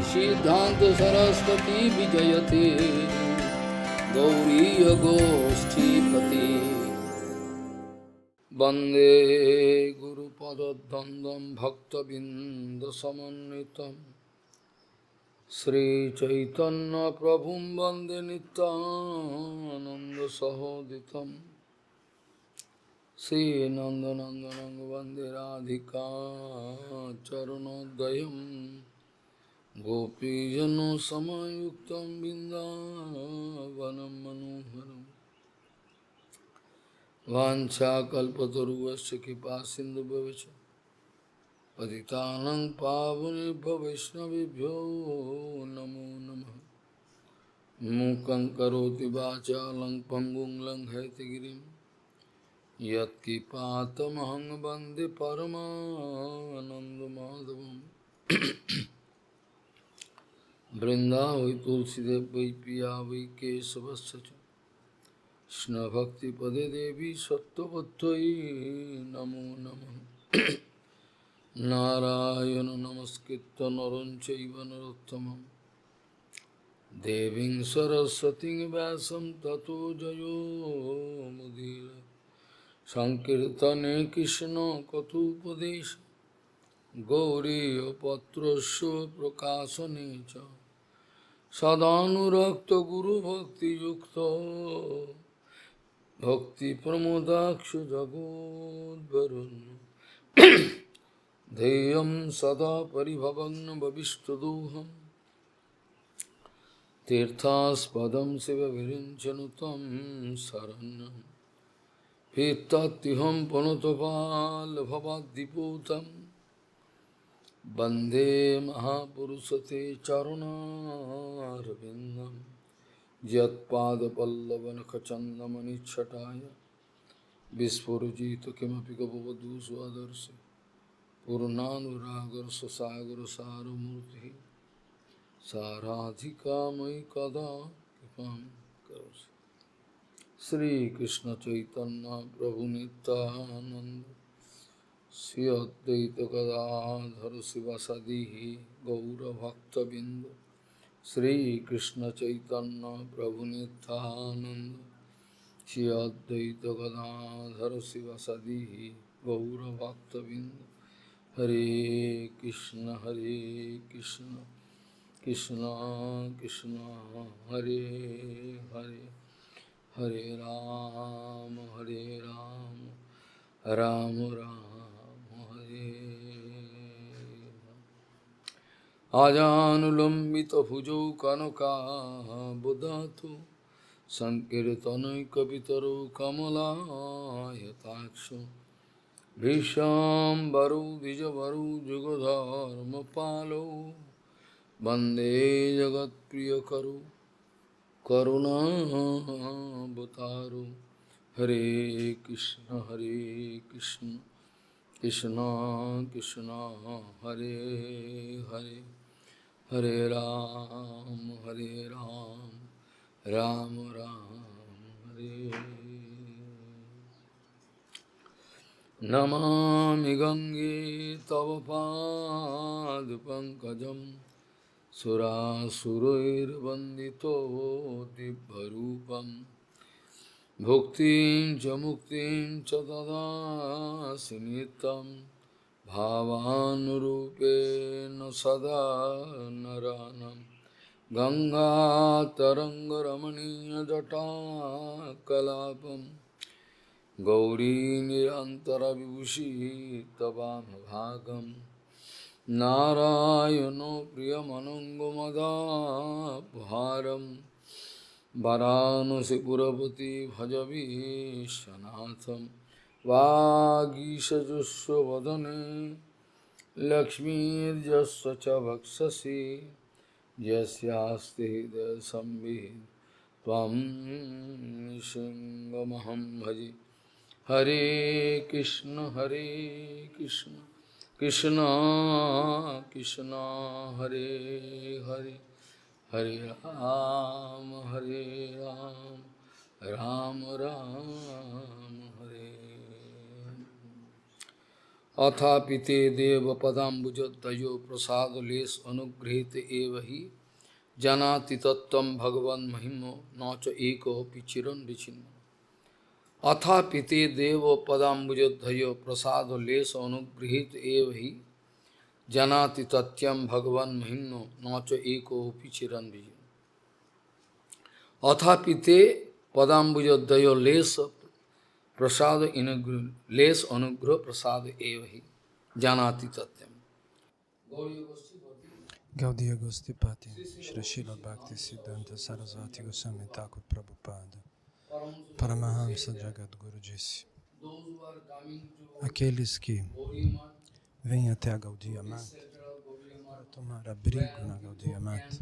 सिद्धांत सरस्वती विजयते गौरी गोष्ठीपति वंदे गुरुपद्वंद्वं भक्तबिंदसमन्वितं श्रीचैतन्य प्रभुं वंदे नित्यानन्दसहोदितं श्रीनन्दनन्दनं वन्दे राधिका चरणोदयं गोपीजनसमायुक्तं बिन्दावनं मनोहरम् वाञ्छाकल्पतरुश्च कृपा सिन्धुभ्यश्च पतितानां पावनेभ्यो वैष्णवेभ्यो नमो नमः। मूकं करोति वाचालं पङ्गुं लङ्घयतिगिरिं यत्किपातमहं वन्दे परमानन्दमाधवम्। वृन्दावै तुलसीदेव वै पिया वै केशवस्य च कृष्ण भक्ति पदे देवी सत्ववत्तई नमो नमः। नारायण नमस्कृत्य नरं चैव नरोत्तमं देवीं सरस्वतीं व्यासं ततो जयो मुदीरये। संकीर्तने कृष्ण कथोपदेश गौरीयपत्रस्य प्रकाशने च सदानुरक्त गुरुभक्तियुक्तो भक्ति प्रमोदाक्ष जगोद्वरुन् ध्येयं सदा परिभवग्न भविष्टदोहं तीर्थास्पदं शिवविरिञ्चनु तं शरण्यं पीतत्युहं पुनतपाल्भवाद्दिपूतं वन्दे महापुरुषते चरुणारविन्दं यत्पादपल्लवनखचन्दमनिच्छटाय विस्फुरजित किमपि गपवधू स्वदर्शि पूर्णानुरागर सुसागर सारमूर्ति साराधिका मयि कदा कृपां करोसि। श्री कृष्ण चैतन्य प्रभु नित्यानंद श्री अद्वैत गदाधर शिवासादि गौरभक्तबिंद श्री कृष्ण चैतन्य प्रभु नित्यानंद श्री अद्वैत गदाधर शिवासादि गौरभक्तबिंद। हरे कृष्ण कृष्ण कृष्ण हरे हरे हरे राम राम राम हरे। आजानुलंबित भुजौ कनकाबुदातो संकीर्तनैकपितरो कमलायताक्षो भीष्माम्बरो द्विजवरो जुगधर्मपालो वन्दे जगत्प्रियकरो करुणावतारो। हरे कृष्ण कृष्ण कृष्ण हरे हरे हरे राम राम राम हरे। नमामि गंगे तव पादपङ्कजं सुरासुरैर्वन्दितो दिव्यरूपं भुक्तिं च मुक्तिं च ददासि नित्यं भावानुरूपेण सदा नरानं। गंगातरङ्गरमणीयजटाकलापं गौरी निरन्तरविभूषी तवामभागं नारायणो प्रियमनङ्गमदापहारं वरानसीपुरपति भजवीशनाथं। वागीशजुष्वदने लक्ष्मीर्यस्य च वक्षसि यस्यास्ति हृदयसंवित् त्वं नृसिंहमहं भजे। हरे कृष्ण कृष्ण कृष्ण हरे हरे हरे राम राम राम हरे। अथापि ते देव पदाम्बुजोत्तयो प्रसाद लेस अनुगृहीत एव हि जानाति तत्त्वं भगवन् महिमो न च एकोऽपि चिरं विचिन्नो अथापि ते देव पदाम्बुजोत्तयो प्रसाद लेस अनुगृहीत एव हि जानाति तत्त्वं भगवन् महिमो न च एकोऽपि चिरं विचिन्नो अथापि ते पदाम्बुजोत्तयो प्रसाद लेस अनुग्रह प्रसाद एव हि जानाति तथ्यम। Gaudiya Gostipati, Shri Srila Bhakti Siddhanta Sarasvati Goswami Thakur Prabhupada, Paramahamsa Jagadguru disse: aqueles que vêm até a Gaudiya Mata para tomar abrigo na Gaudiya Mata,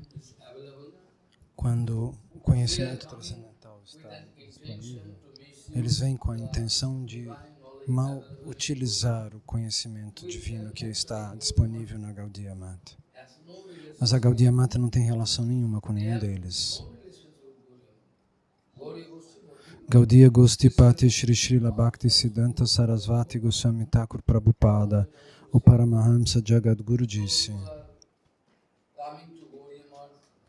quando o conhecimento transcendental está disponível, eles vêm com a intenção de mal utilizar o conhecimento divino que está disponível na Gaudiya Mata. Mas a Gaudiya Mata não tem relação nenhuma com nenhum deles. Gaudiya Gostipati Shri Srila Bhakti Siddhanta Sarasvati Goswami Thakur Prabhupada, o Paramahamsa Jagadguru disse: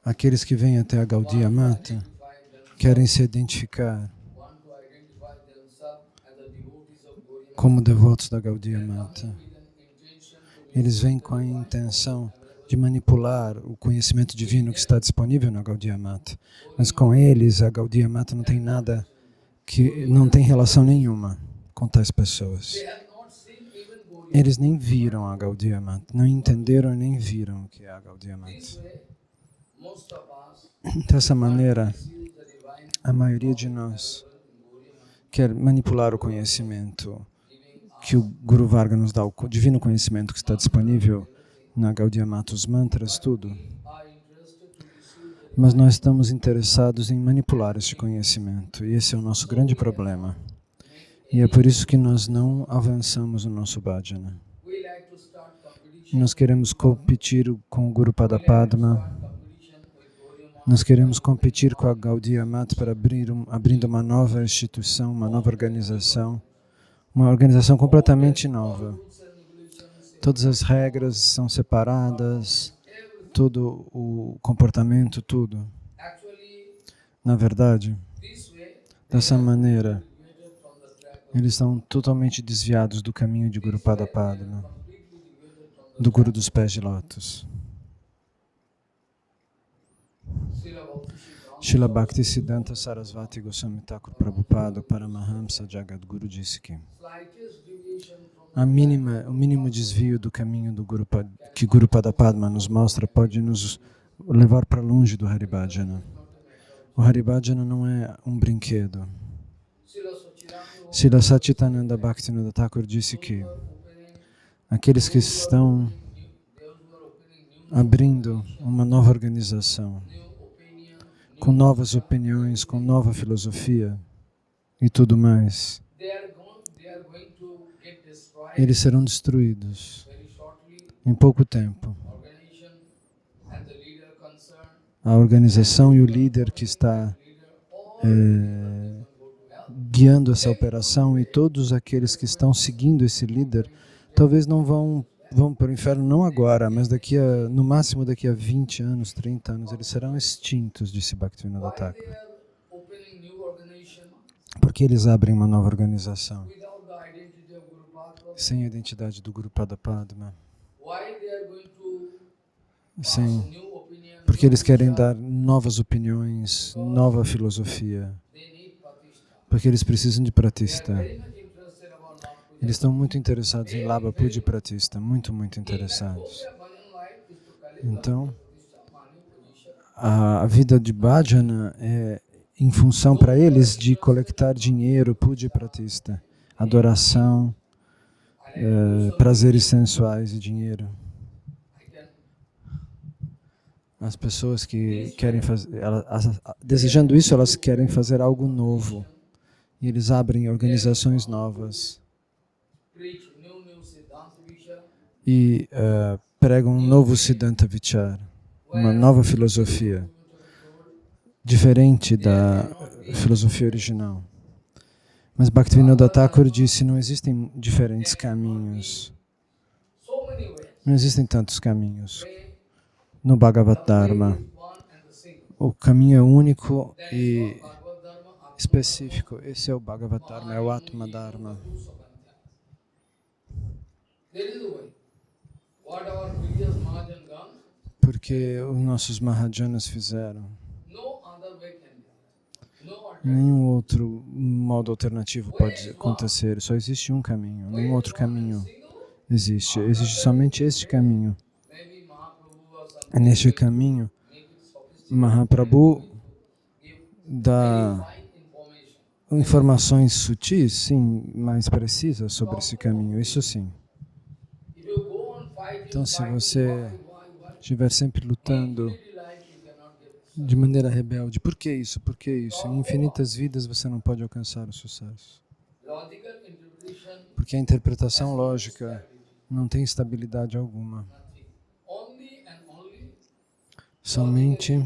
aqueles que vêm até a Gaudiya Mata querem se identificar como devotos da Gaudiya Mata. Eles vêm com a intenção de manipular o conhecimento divino que está disponível na Gaudiya Mata. Mas com eles, a Gaudiya Mata não tem nada, que não tem relação nenhuma com tais pessoas. Eles nem viram a Gaudiya Mata, não entenderam e nem viram o que é a Gaudiya Mata. Dessa maneira, a maioria de nós quer manipular o conhecimento que o Guru Varga nos dá, o divino conhecimento que está disponível na Gaudiya Mata, os mantras, tudo. Mas nós estamos interessados em manipular este conhecimento, e esse é o nosso grande problema. E é por isso que nós não avançamos no nosso bhajana. Nós queremos competir com o Guru Pada Padma, nós queremos competir com a Gaudiya Mata para abrindo uma nova instituição, uma nova organização, uma organização completamente nova. Todas as regras são separadas, todo o comportamento, tudo. Na verdade, dessa maneira, eles estão totalmente desviados do caminho de Guru Pada Padma, do Guru dos Pés de Lótus. Srila Bhakti Siddhanta Sarasvati Goswami Thakur Prabhupada, Paramahamsa Jagadguru disse que o mínimo desvio do caminho que Guru Pada Padma nos mostra pode nos levar para longe do Haribhajana. O Haribhajana não é um brinquedo. Srila Satchitananda Bhaktivinoda Thakur disse que aqueles que estão abrindo uma nova organização, com novas opiniões, com nova filosofia e tudo mais, eles serão destruídos em pouco tempo. A organização e o líder que está guiando essa operação e todos aqueles que estão seguindo esse líder, talvez não vão para o inferno não agora, mas no máximo daqui a 20 anos, 30 anos, eles serão extintos, disse Bhaktivinoda Thakur. Porque eles abrem uma nova organização sem a identidade do Guru Pada Padma. Porque eles querem dar novas opiniões, nova filosofia. Porque eles precisam de pratista. Eles estão muito interessados em Labha Puja Pratista, muito interessados. Então, a vida de bhajana é em função para eles de coletar dinheiro, Puja Pratista, adoração, prazeres sensuais e dinheiro. As pessoas que querem fazer, desejando isso, elas querem fazer algo novo. E eles abrem organizações novas. E pregam um novo Siddhanta Vichar, uma nova filosofia, diferente da filosofia original. Mas Bhaktivinoda Thakur disse, não existem diferentes caminhos. Não existem tantos caminhos. No Bhagavad Dharma, o caminho é único e específico. Esse é o Bhagavad Dharma, é o Atma Dharma. Porque os nossos Mahajanas fizeram. Nenhum outro modo alternativo pode acontecer. Só existe um caminho, nenhum outro caminho existe. Existe somente este caminho. É neste caminho, Mahaprabhu dá informações sutis, sim, mais precisas sobre esse caminho, isso sim. Então, se você estiver sempre lutando de maneira rebelde, por que isso? Por que isso? Em infinitas vidas você não pode alcançar o sucesso. Porque a interpretação lógica não tem estabilidade alguma. Somente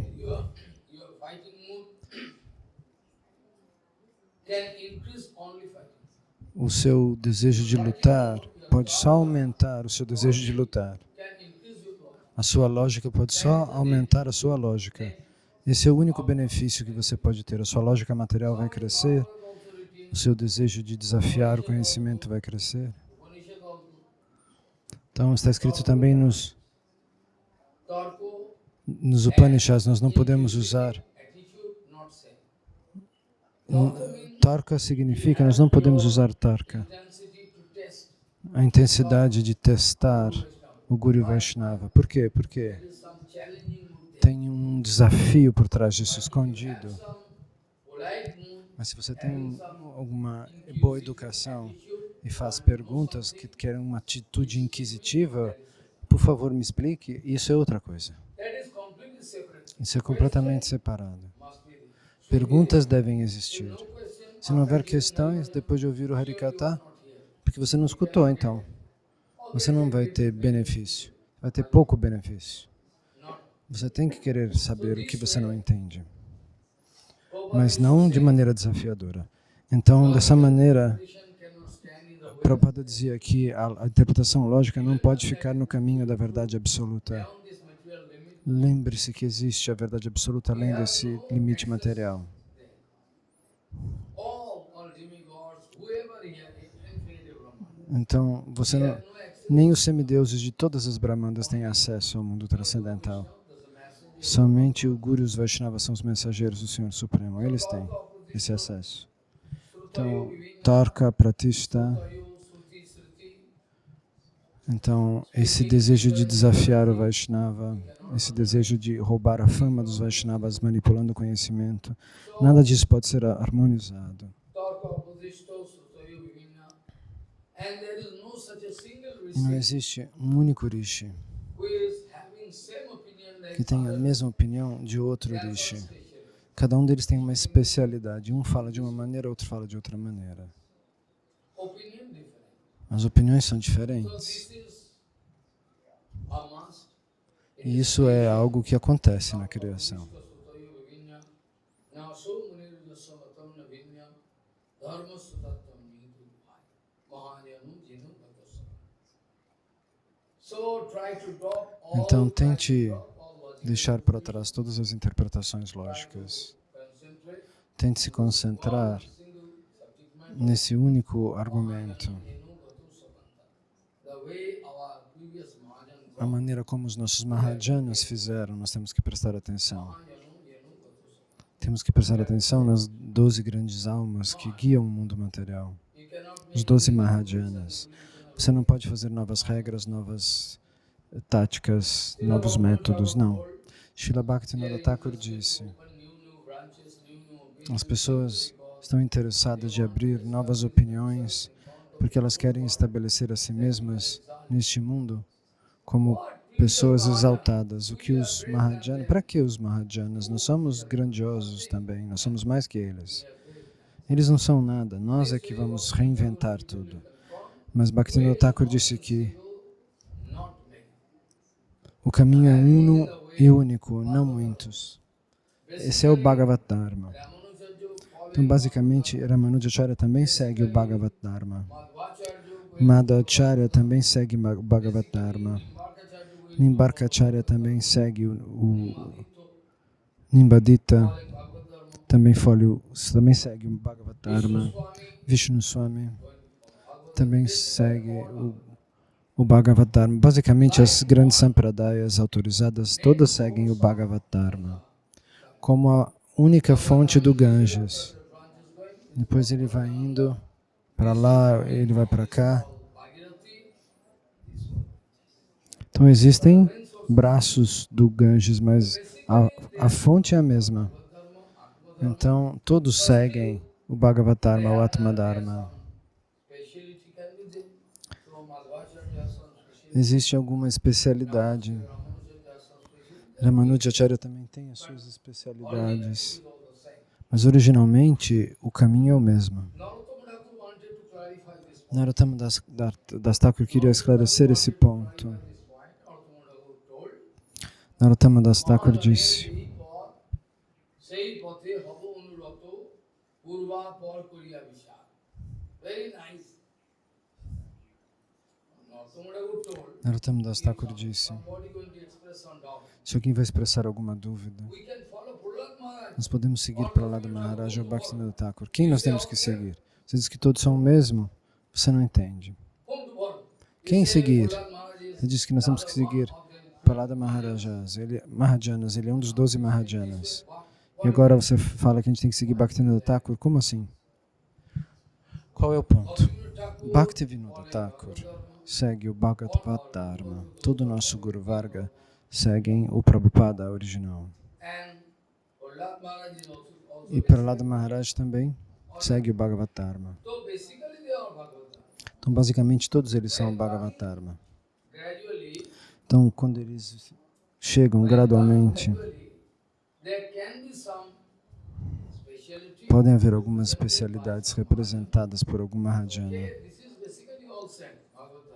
o seu desejo de lutar pode só aumentar o seu desejo de lutar. A sua lógica pode só aumentar a sua lógica. Esse é o único benefício que você pode ter. A sua lógica material vai crescer, o seu desejo de desafiar o conhecimento vai crescer. Então, está escrito também nos Upanishads, nós não podemos usar. Tarka significa, nós não podemos usar tarka. A intensidade de testar o Guru Vaishnava. Por quê? Porque tem um desafio por trás disso, escondido. Mas se você tem alguma boa educação e faz perguntas que querem uma atitude inquisitiva, por favor me explique, isso é outra coisa. Isso é completamente separado. Perguntas devem existir. Se não houver questões, depois de ouvir o Harikata, porque você não escutou, então, você não vai ter benefício, vai ter pouco benefício. Você tem que querer saber o que você não entende, mas não de maneira desafiadora. Então, dessa maneira, Prabhupada dizia que a interpretação lógica não pode ficar no caminho da verdade absoluta. Lembre-se que existe a verdade absoluta além desse limite material. Então, nem os semideuses de todas as Brahmandas têm acesso ao mundo transcendental. Somente o Guru e os Vaishnavas são os mensageiros do Senhor Supremo. Eles têm esse acesso. Então, Tarka, Pratishta. Então, esse desejo de desafiar o Vaishnava, esse desejo de roubar a fama dos Vaishnavas manipulando o conhecimento, nada disso pode ser harmonizado. E não existe um único Rishi que tenha a mesma opinião de outro Rishi. Cada um deles tem uma especialidade. Um fala de uma maneira, outro fala de outra maneira. As opiniões são diferentes. E isso é algo que acontece na criação. Então, tente deixar para trás todas as interpretações lógicas. Tente se concentrar nesse único argumento. A maneira como os nossos Mahajanas fizeram, nós temos que prestar atenção. Temos que prestar atenção nas 12 grandes almas que guiam o mundo material. Os 12 Mahajanas. Você não pode fazer novas regras, novas táticas, novos métodos, não. Srila Bhaktivinoda Thakur disse, as pessoas estão interessadas de abrir novas opiniões porque elas querem estabelecer a si mesmas neste mundo como pessoas exaltadas. O que os Mahajanas, para que os Mahajanas? Nós somos grandiosos também, nós somos mais que eles. Eles não são nada, nós é que vamos reinventar tudo. Mas Bhaktivinoda Thakur disse que o caminho é uno e único, não muitos. Esse é o Bhagavad Dharma. Então, basicamente, Ramanujacharya também segue o Bhagavad Dharma. Madhvacharya também segue o Bhagavad Dharma. Nimbarkacharya também segue o Nimbadita, também segue o Bhagavad Dharma. Vishnu Swami também segue o Bhagavad Dharma. Basicamente, as grandes sampradayas autorizadas todas seguem o Bhagavad Dharma como a única fonte do Ganges. Depois ele vai indo para lá, ele vai para cá. Então existem braços do Ganges, mas a fonte é a mesma. Então todos seguem o Bhagavad Dharma, o Atma Dharma. Existe alguma especialidade. Ramanujacharya também tem as suas especialidades. Mas originalmente o caminho é o mesmo. Narottama Das Thakur queria esclarecer esse ponto. Narottama Das Thakur disse: Narottama Das Thakur disse: se alguém vai expressar alguma dúvida, nós podemos seguir Prahlada Maharaj ou Bhaktivinoda Thakur. Quem nós temos que seguir? Você diz que todos são o mesmo? Você não entende. Quem seguir? Você diz que nós temos que seguir Prahlada Maharajas. Mahajanas, ele é um dos 12 Mahajanas. E agora você fala que a gente tem que seguir Bhaktivinoda Thakur? Como assim? Qual é o ponto? Bhaktivinoda Thakur segue o Bhagavad Dharma. Todo o nosso Guru Varga seguem o Prabhupada original. E Prahlada Maharaj também segue o Bhagavad Dharma. Então, basicamente, todos eles são o Bhagavad Dharma. Então, quando eles chegam gradualmente, podem haver algumas especialidades representadas por algum Mahajana.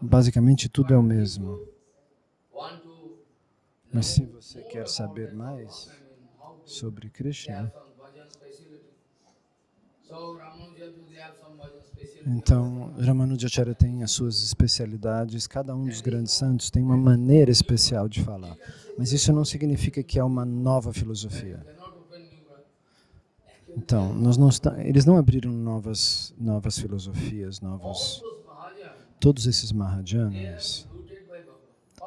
Basicamente, tudo é o mesmo. Mas se você quer saber mais sobre Krishna, então Ramanujacharya tem as suas especialidades, cada um dos grandes santos tem uma maneira especial de falar. Mas isso não significa que é uma nova filosofia. Então, eles não abriram novas filosofias, todos esses Mahajanas,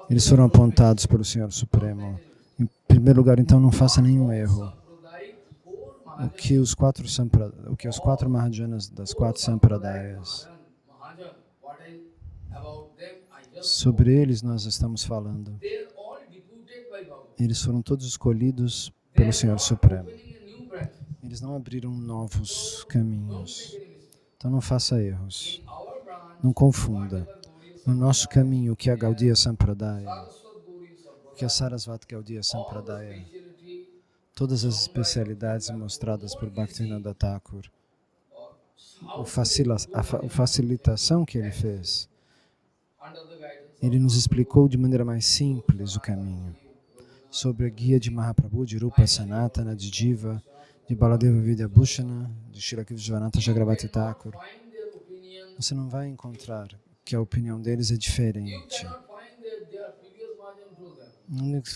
eles foram apontados pelo Senhor Supremo. Em primeiro lugar, então, não faça nenhum erro. O que os quatro Mahajanas das 4 Sampradayas, sobre eles nós estamos falando. Eles foram todos escolhidos pelo Senhor Supremo. Eles não abriram novos caminhos. Então não faça erros. Não confunda. No nosso caminho, o que é a Gaudiya Sampradaya, o que é a Sarasvati Gaudiya Sampradaya, todas as especialidades mostradas por Bhaktivinoda Thakur, a facilitação que ele fez, ele nos explicou de maneira mais simples o caminho, sobre a guia de Mahaprabhu, de Rupa Sanatana, de Jiva, de Baladeva Vidyabhushana, de Srila Vishwanatha Chakravarti Thakur. Você não vai encontrar que a opinião deles é diferente.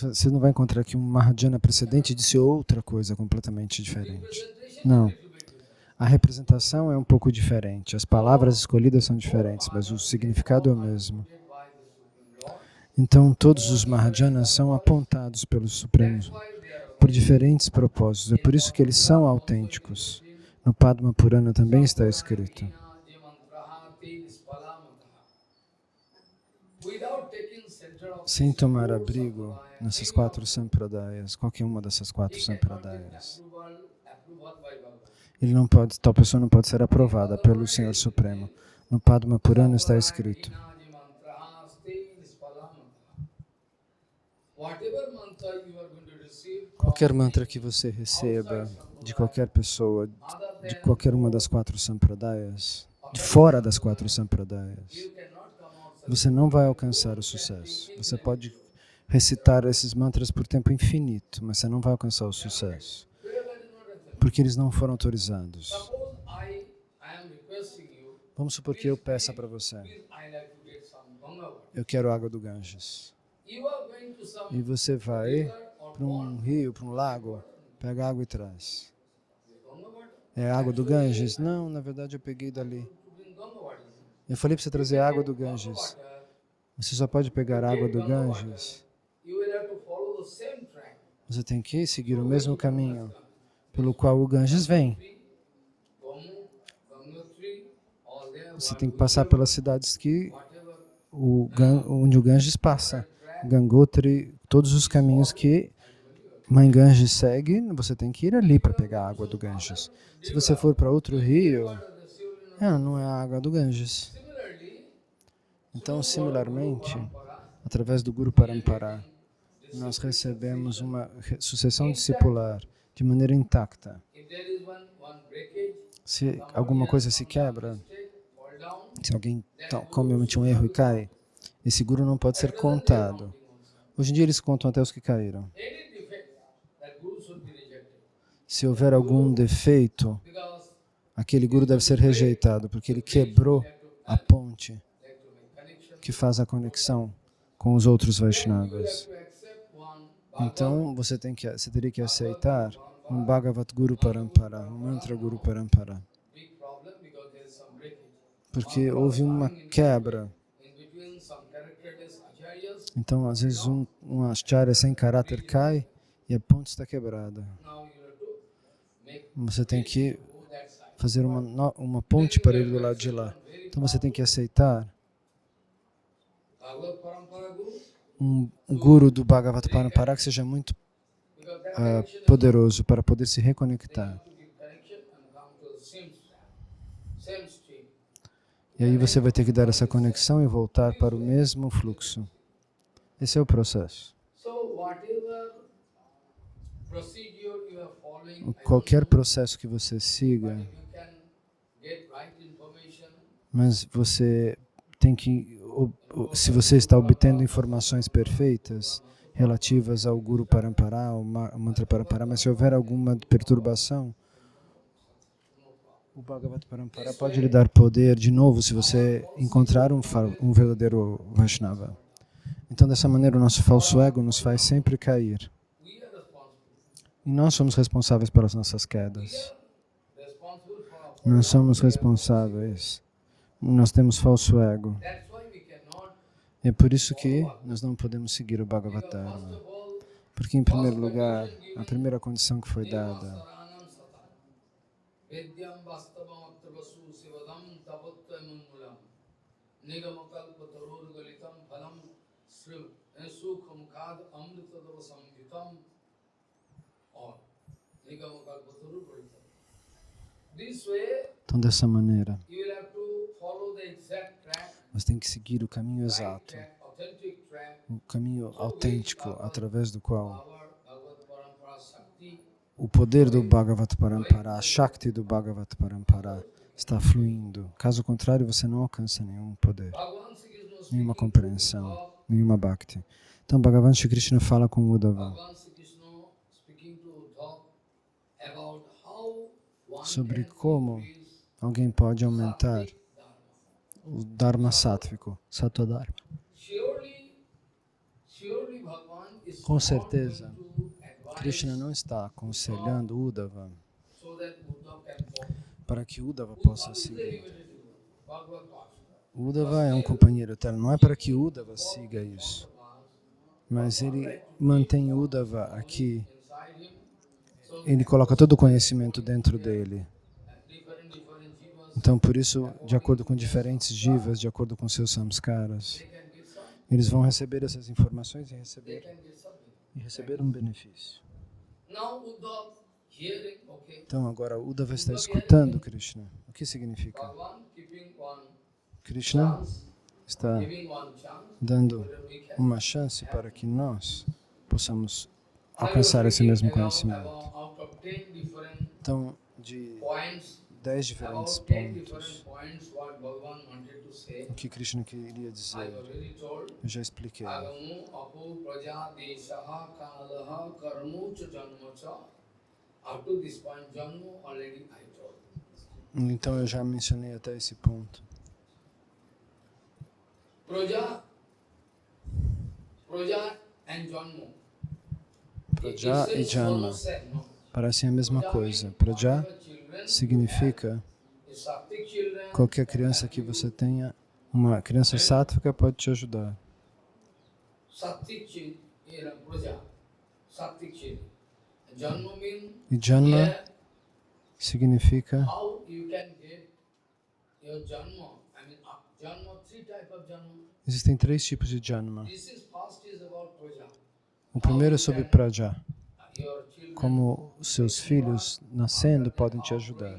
Você não vai encontrar que um Mahajana precedente disse outra coisa completamente diferente. Não. A representação é um pouco diferente, as palavras escolhidas são diferentes, mas o significado é o mesmo. Então, todos os Mahajanas são apontados pelo Supremo por diferentes propósitos. É por isso que eles são autênticos. No Padma Purana também está escrito. Sem tomar abrigo nessas 4 sampradayas, qualquer uma dessas 4 sampradayas, tal pessoa não pode ser aprovada pelo Senhor Supremo. No Padma Purana está escrito: qualquer mantra que você receba de qualquer pessoa, de qualquer uma das 4 sampradayas, de fora das 4 sampradayas, você não vai alcançar o sucesso. Você pode recitar esses mantras por tempo infinito, mas você não vai alcançar o sucesso, porque eles não foram autorizados. Vamos supor que eu peça para você: eu quero água do Ganges. You are going to some e você vai river or para um pond, rio, para um lago, pega água e traz. Ganga water. É água do Ganges? Não, na verdade eu peguei dali. To bring Ganga water. Eu falei para você trazer água do Ganga Ganges. water, Você só pode pegar água take do Ganga water, Ganges. you will have to follow the same track. Você tem que seguir o mesmo caminho pelo qual o Ganges vem. Você tem que passar pelas cidades que onde o Ganges passa. Gangotri, todos os caminhos que Mãe Ganges segue, você tem que ir ali para pegar a água do Ganges. Se você for para outro rio, não é a água do Ganges. Então, similarmente, através do Guru Parampara, nós recebemos uma sucessão discipular de maneira intacta. Se alguma coisa se quebra, se alguém comete um erro e cai, esse Guru não pode ser contado. Hoje em dia eles contam até os que caíram. Se houver algum defeito, aquele Guru deve ser rejeitado, porque ele quebrou a ponte que faz a conexão com os outros Vaishnavas. Então, você teria que aceitar um Bhagavat Guru Parampara, um Mantra Guru Parampara. Porque houve uma quebra. Então, às vezes, um acharya sem caráter cai e a ponte está quebrada. Você tem que fazer uma ponte para ir do lado de lá. Então, você tem que aceitar um guru do Bhagavat Parampara que seja muito poderoso para poder se reconectar. E aí você vai ter que dar essa conexão e voltar para o mesmo fluxo. Esse é o processo. Qualquer processo que você siga, mas você tem que, se você está obtendo informações perfeitas relativas ao Guru Parampara, ao Mantra Parampara, mas se houver alguma perturbação, o Bhagavat Parampara pode lhe dar poder de novo se você encontrar um verdadeiro Vaishnava. Então, dessa maneira, o nosso falso ego nos faz sempre cair. E nós somos responsáveis pelas nossas quedas. Nós somos responsáveis. Nós temos falso ego. E é por isso que nós não podemos seguir o Bhagavad Dharma. Porque, em primeiro lugar, a primeira condição que foi dada então, dessa maneira, você tem que seguir o caminho exato, o caminho autêntico, através do qual o poder do Bhagavat Parampara, a Shakti do Bhagavat Parampara está fluindo. Caso contrário, você não alcança nenhum poder, nenhuma compreensão, nenhuma Bhakti. Então, Bhagavan Shri Krishna fala com Uddhava sobre como alguém pode aumentar o Dharma sáttvico, Sattva Dharma. Com certeza, Krishna não está aconselhando Uddhava para que Uddhava possa seguir. Uddhava é um companheiro eterno, não é para que Uddhava siga isso, mas ele mantém Uddhava aqui, ele coloca todo o conhecimento dentro dele. Então, por isso, de acordo com diferentes jivas, de acordo com seus samskaras, eles vão receber essas informações e receber um benefício. Então, agora, Uddhava está escutando Krishna. O que significa? Krishna está dando uma chance para que nós possamos alcançar esse mesmo conhecimento. Então, de 10 diferentes pontos, o que Krishna queria dizer, eu já expliquei. Então, eu já mencionei até esse ponto. Praja and Janma. Praja e Janma parecem a mesma coisa. Praja significa qualquer criança que você tenha, uma criança sátvica pode te ajudar. E Janma significa existem 3 tipos de Janma. O primeiro é sobre Praja, como seus filhos nascendo podem te ajudar.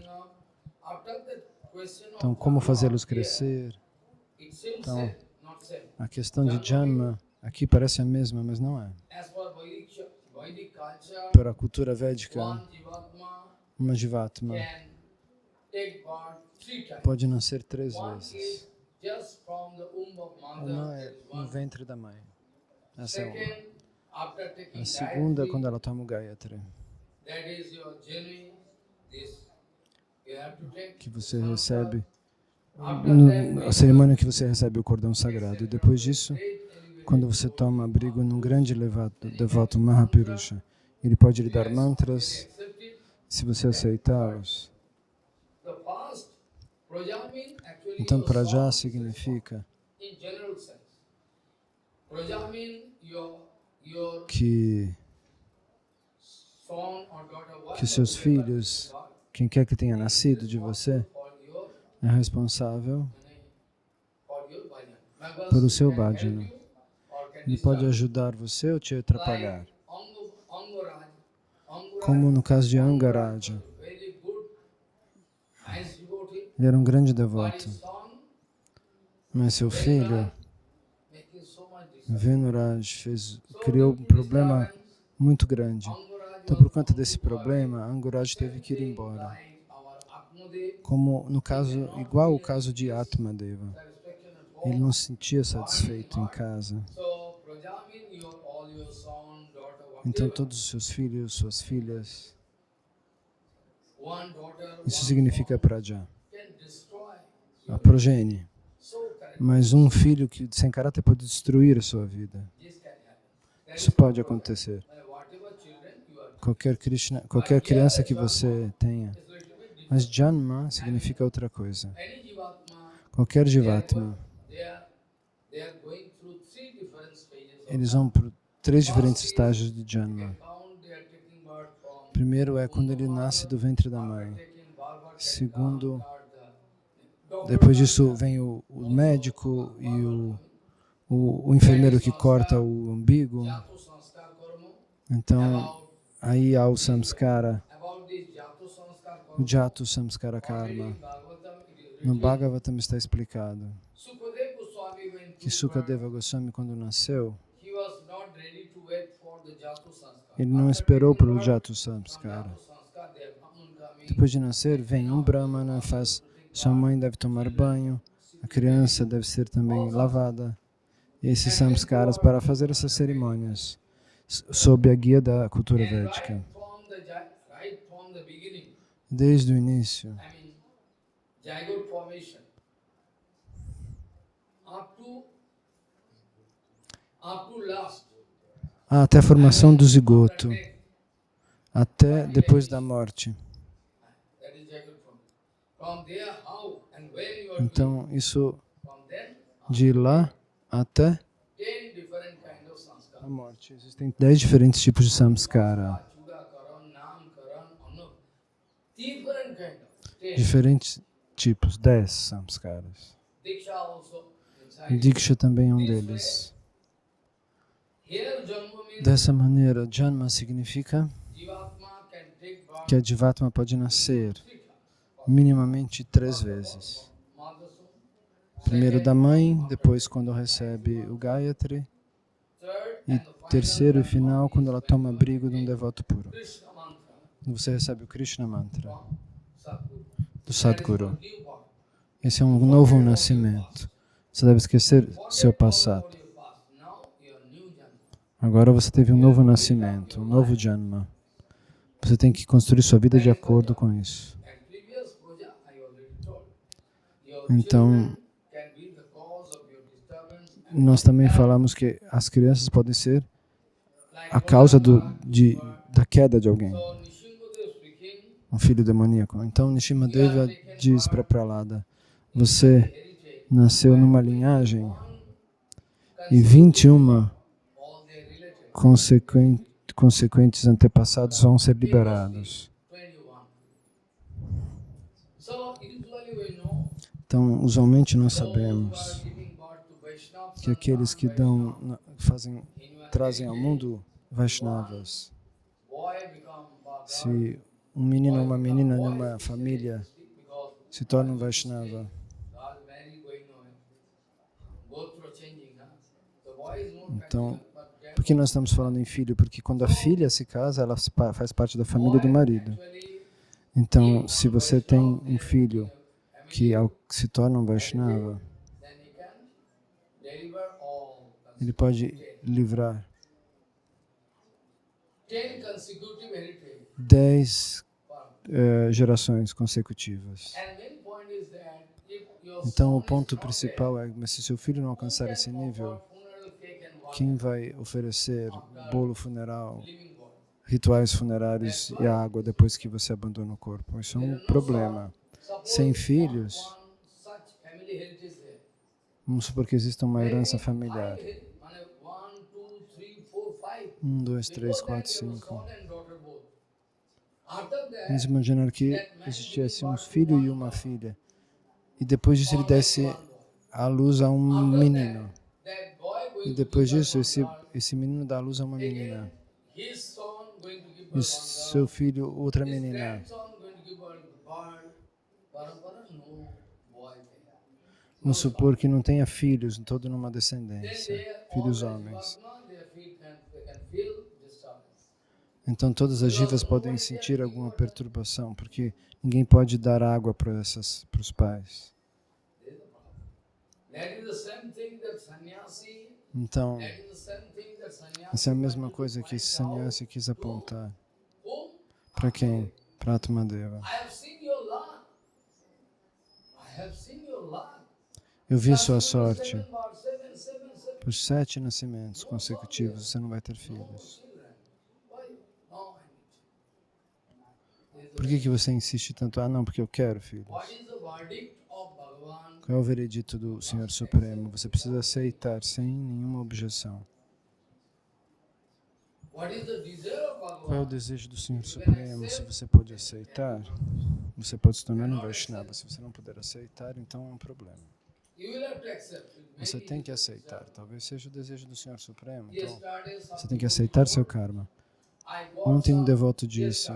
Então, como fazê-los crescer? Então, a questão de Janma aqui parece a mesma, mas não é. Para a cultura védica, uma Jivatma pode nascer 3 vezes. Uma é no ventre da mãe. Essa é uma. A segunda é quando ela toma o Gayatri, que você recebe, a cerimônia que você recebe o cordão sagrado. E depois disso, quando você toma abrigo num grande devoto Mahapurusha, ele pode lhe dar mantras, se você aceitá-los. Então, Praja significa que seus filhos, quem quer que tenha nascido de você, é responsável pelo seu bhajana. Ele pode ajudar você ou te atrapalhar. Como no caso de Angaraja. Ele era um grande devoto, mas seu filho, Venuraj, criou um problema muito grande. Então, por conta desse problema, Anguraj teve que ir embora. Como no caso, igual o caso de Atmadeva. Ele não se sentia satisfeito em casa. Então, todos os seus filhos, suas filhas, isso significa Praja, a progenie. Mas um filho que sem caráter pode destruir a sua vida. Isso pode acontecer. Qualquer criança que você tenha. Mas Janma significa outra coisa. Qualquer Jivatma, eles vão por 3 diferentes estágios de Janma. Primeiro é quando ele nasce do ventre da mãe. Segundo, depois disso vem o médico e o enfermeiro que corta o umbigo. Então, aí há o samskara, o Jatu Samskara Karma. No Bhagavatam está explicado que Sukadeva Goswami, quando nasceu, ele não esperou pelo Jatu Samskara. Depois de nascer, vem um Brahmana, sua mãe deve tomar banho, a criança deve ser também lavada. E esses samskaras para fazer essas cerimônias, sob a guia da cultura védica. Desde o início, até a formação do zigoto, até depois da morte. Então, isso de lá até a morte. Existem 10 diferentes tipos de samskara. Diferentes tipos, 10 samskaras. Diksha também é um deles. Dessa maneira, Janma significa que a Jivatma pode nascer minimamente 3 vezes. Primeiro da mãe, depois quando recebe o Gayatri, e terceiro e final quando ela toma abrigo de um devoto puro. Você recebe o Krishna Mantra do Sadguru. Esse é um novo nascimento. Você deve esquecer seu passado. Agora você teve um novo nascimento, um novo Janma. Você tem que construir sua vida de acordo com isso. Então, nós também falamos que as crianças podem ser a causa da queda de alguém, So Nishingadeva speaking, um filho demoníaco. Então Nishimadeva diz para Prahlada, in você heritage, nasceu numa linhagem e consecutive 21 all their relatives, consequentes antepassados vão ser liberados. 21. So usually we know Então, usualmente nós those who are sabemos giving birth to Vaishnava que aqueles que Vaishnava, trazem ao mundo Vaishnavas, boy become Bhagavad, se um menino ou uma menina numa família because se torna um Vaishnava, God marry going on, go through changing, huh? The boy is more então, practical, but then por que nós estamos falando em filho? Porque quando a filha se casa, ela faz parte da família do marido. actually Então, se você tem um filho que se torna um Vaishnava, then he can deliver all ele pode livrar 10 consecutive heritage. 10 gerações consecutivas. And main point is that if your Então, o son ponto is not principal é, mas se seu filho não alcançar esse nível, funeral cake and water, quem vai oferecer bolo funeral, living body. rituais funerários e a água depois que você abandona o corpo? Isso é um problema. Suppose Sem filhos, one such family heritage there. vamos supor que exista uma herança familiar. 1, 2, 3, 4, 5. 1, 2, 3, 4, There was 5. son and daughter both. After Vamos that, imaginar que existisse um filho e uma filha. E depois disso ele desse à luz a um menino. that boy E going to depois give disso, birth one esse menino dá à luz a uma girl, menina. his son going to give E birth seu filho, outra one girl, his menina. grandson going to give birth bird. Parampara, no boy there. Vamos supor que não tenha filhos, todo numa Then descendência. they Filhos always homens. Bhagwan, their feet they can feel disturbance. Então todas as jivas podem sentir alguma perturbação, porque ninguém pode dar água para os pais. That is the same thing that sannyasi, Então, that is the same thing that sannyasi essa é a mesma coisa que esse sannyasi quis apontar. whom Para quem? Para Atmadeva. I have seen your luck. I have seen your luck. Eu vi sua sorte. 7 bar, 7, 7, 7. Por 7 nascimentos consecutivos você não vai ter filhos. Children. Why? No, I need. Por que você insiste tanto? Ah, não, porque eu quero filhos. What is the verdict of Bhagavan? Qual é o veredito do Senhor Supremo? Você precisa aceitar sem nenhuma objeção. What is the desire of Qual é o Bhagavan? desejo do Senhor Supremo? Se você pode aceitar, você pode se tornar um Vaishnava. Se você não puder aceitar, então é um problema. You will have to accept it. Você tem que aceitar. Talvez seja o desejo do Senhor Supremo. Então, Yesterday, você tem que aceitar seu karma. I got Ontem um some- devoto disse,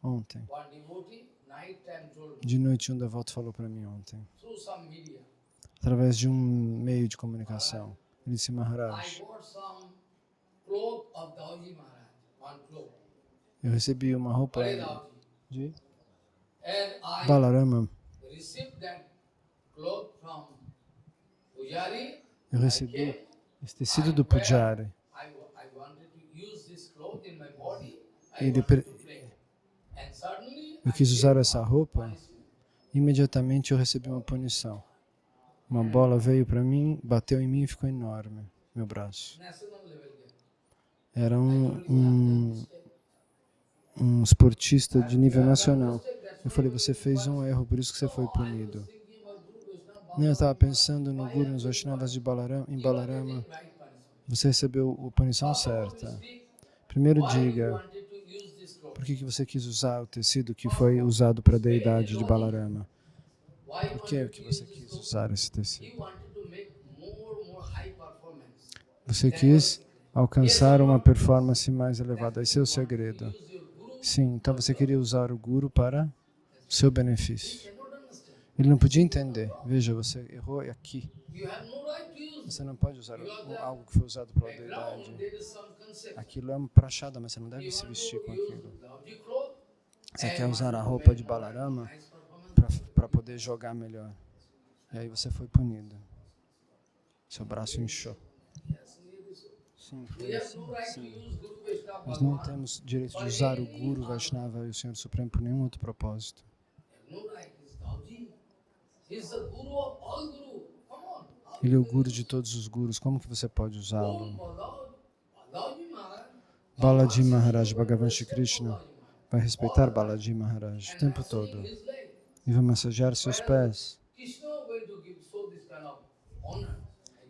ontem, one devotee, night time told me, de noite um devoto falou para mim ontem, through some media, através de um meio de comunicação. Ele disse, I Maharaj, got some cloth of Dauji Maharaj, one cloth, eu recebi uma roupa Hare Dauji. de And I Balarama. received that cloth from Pujari. Eu recebi esse tecido do Pujari. I wanted to use this cloth in my body. I Ele wanted to play. And suddenly, Eu quis usar essa roupa, imediatamente eu recebi uma punição. Uma bola veio para mim, bateu em mim e ficou enorme, meu braço. national level game. Era um esportista de nível nacional. Eu falei, você fez um erro, por isso que você foi punido. Thinking about Guru Vaishnava, Eu estava pensando no Guru, nos Vaishnavas de Balarama, em Balarama. right punishment. Você recebeu a punição certa. Primeiro diga, Wanted to use this cloth. por que você quis usar o tecido que foi usado para a deidade de Balarama? Why Por que você quis usar esse tecido? he wanted to make more high performance. Você quis alcançar uma performance mais elevada. Esse é o segredo. Use your Guru. Sim, então você queria usar o Guru para o seu benefício. Cannot understand. Ele não podia entender. Veja, você errou aqui. You have no right to use Você não pode usar algo que foi usado pela ground. deidade. There is some concept. Aquilo é uma prachada, mas você não deve You se want vestir to com use aquilo. Dauji cloth. Você quer usar a roupa de Balarama Nice performance. para poder jogar melhor. E aí você foi punido. Seu braço inchou. Yes, nearly so. Sim, We foi have assim. no right to use Guru Vaishnava Nós não Bhagavan. temos direito de usar o Guru, Vaishnava e o Senhor Supremo por nenhum outro propósito. No right. He's Dauji. He's the Guru of all Guru. Come on. Ele é o guru de todos os gurus. Como que você pode usá-lo? Balaji Maharaj, Bhagavan Shri Krishna, vai respeitar Balaji Maharaj o tempo todo e vai massagear seus pés.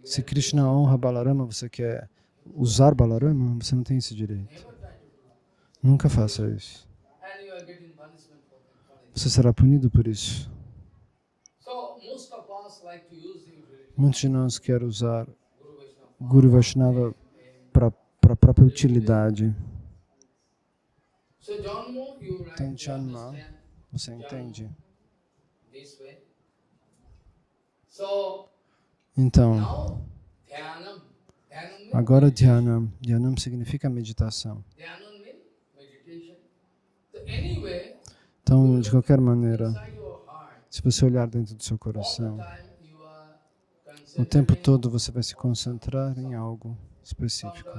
Se Krishna honra Balarama, você quer usar Balarama? Você não tem esse direito. Nunca faça isso. Você será punido por isso. Muitos de nós querem usar Guru Vaishnava para a própria utilidade. Então, Janma, você entende? Então, agora Dhyanam. Dhyanam significa meditação. Então, de qualquer maneira, se você olhar dentro do seu coração, o tempo todo você vai se concentrar em algo específico.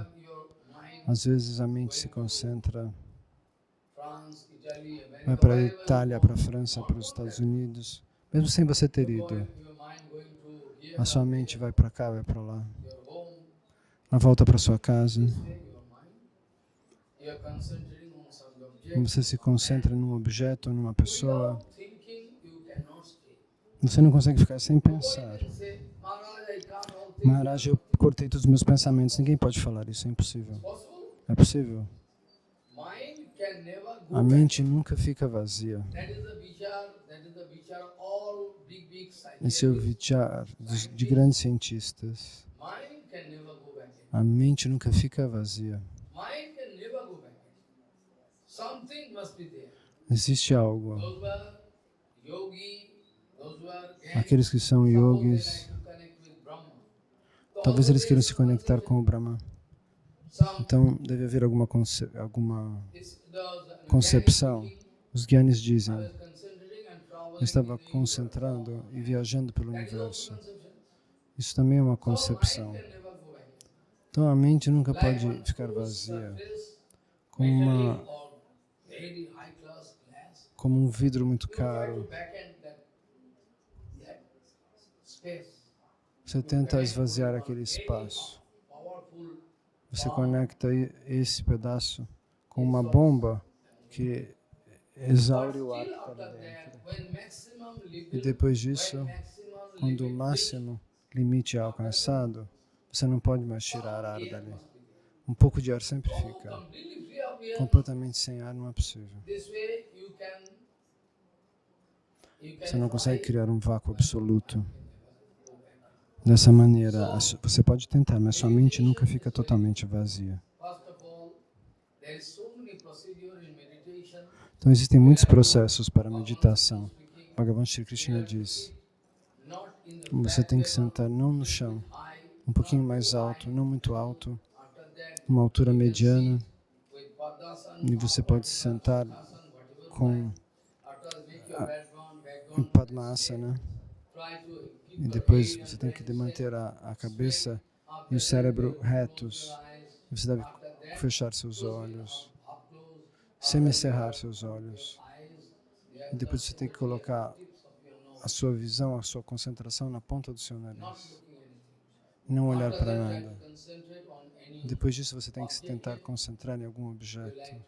Às vezes a mente se concentra, vai para a Itália, para a França, para os Estados Unidos, mesmo sem você ter ido. A sua mente vai para cá, vai para lá. Ela volta para sua casa. Você se concentra num objeto, numa pessoa. Você não consegue ficar sem pensar. Maharaj, eu cortei todos os meus pensamentos. Ninguém pode falar isso, é impossível. É possível? A mente nunca fica vazia. Esse é o vichar de grandes cientistas. A mente nunca fica vazia. Existe algo. Aqueles que são yogis, talvez eles queiram se conectar com o Brahma. Então, deve haver alguma concepção. Os Gyanis dizem, eu estava concentrando e viajando pelo universo. Isso também é uma concepção. Então, a mente nunca pode ficar vazia, como um vidro muito caro. Você tenta esvaziar aquele espaço. Você conecta esse pedaço com uma bomba que exaure o ar que está dentro. E depois disso, quando o máximo limite é alcançado, você não pode mais tirar ar dali. Um pouco de ar sempre fica. Completamente sem ar não é possível. Você não consegue criar um vácuo absoluto. Dessa maneira, você pode tentar, mas sua mente nunca fica totalmente vazia. Então, existem muitos processos para meditação. Bhagavan Shri Krishna diz, você tem que sentar não no chão, um pouquinho mais alto, não muito alto, uma altura mediana, e você pode se sentar com em Padmasana, e depois você tem que manter a cabeça e o cérebro retos. Você deve fechar seus olhos, semicerrar seus olhos. E depois você tem que colocar a sua visão, a sua concentração na ponta do seu nariz. E não olhar para nada. Depois disso você tem que se tentar concentrar em algum objeto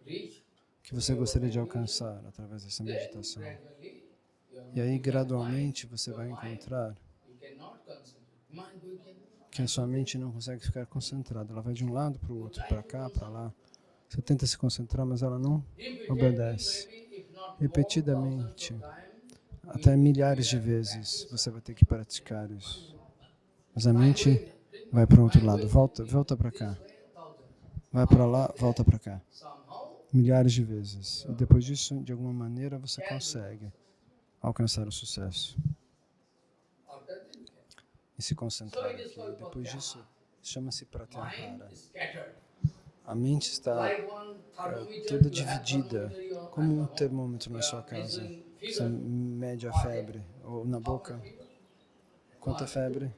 que você gostaria de alcançar através dessa meditação. E aí, gradualmente, você vai encontrar que a sua mente não consegue ficar concentrada. Ela vai de um lado para o outro, para cá, para lá. Você tenta se concentrar, mas ela não obedece. Repetidamente, até milhares de vezes, você vai ter que praticar isso. Mas a mente vai para o outro lado. Volta para cá. Vai para lá, volta para cá. Milhares de vezes. E depois disso, de alguma maneira, você consegue alcançar o sucesso. E se concentrar aqui. Depois disso, chama-se pratyahara. A mente está toda dividida, como um termômetro na sua casa. Você mede a febre, ou na boca. Quanta febre?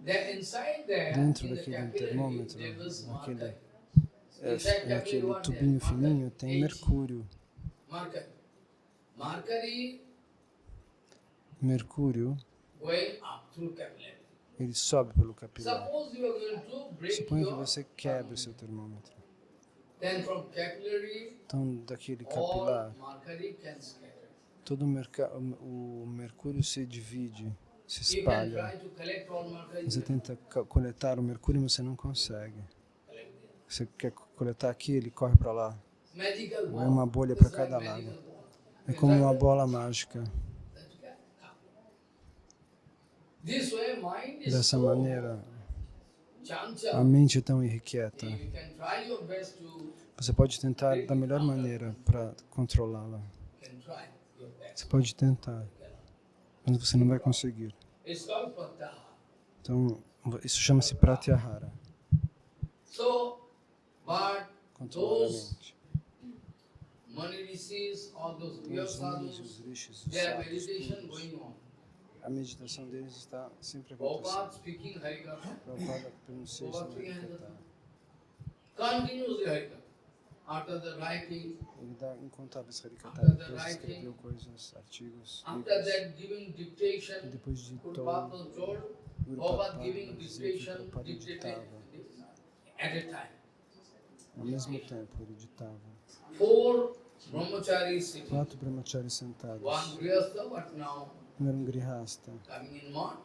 Dentro daquele termômetro, naquele tubinho fininho, tem mercúrio. Mercúrio going up through capillary. Ele sobe pelo capilar. Suppose you are going to break Suponha que your você quebre o seu termômetro. then from capillary Então, daquele all capilar, mercury can scatter. todo o mercúrio se divide, se You can espalha. try to collect all mercury. Você tenta coletar o mercúrio, mas você não consegue. Você quer coletar aqui, ele corre para lá. Magical É ball. uma bolha para It's like cada magical lado. ball. É como uma bola mágica. This way mind is Dessa so maneira, a chanchal. mente é tão irrequieta. You can try your best to Você pode tentar da melhor maneira para controlá-la. can try your best. Você pode tentar, mas você não vai conseguir. It's called Pratyaha. Então, isso chama-se Pratyahara. So, but Controlar a those mente. Mani Rishis, all those real Os munis, sadhus, os rishis, os their sábios, meditation todos, going on. a meditação deles está sempre Prabhupada acontecendo. speaking Harikatha, Prabhupada pronuncia isso no Harikata. continuously Harikatha. After the writing, Ele dá incontáveis Harikata, After the depois writing, escreveu coisas, artigos, after livros. that giving E dictation, depois ditou, Prabhupada was told, Guru Prabhupada Prabhupada giving dizia que dictation, Prabhupada dictated ditava. at a time. Ao mesmo tempo, ele ditava. 4 brahmacharis sitting. 4 brahmacharis sentados. One grihastha, but now Um era um grihasta, coming in month.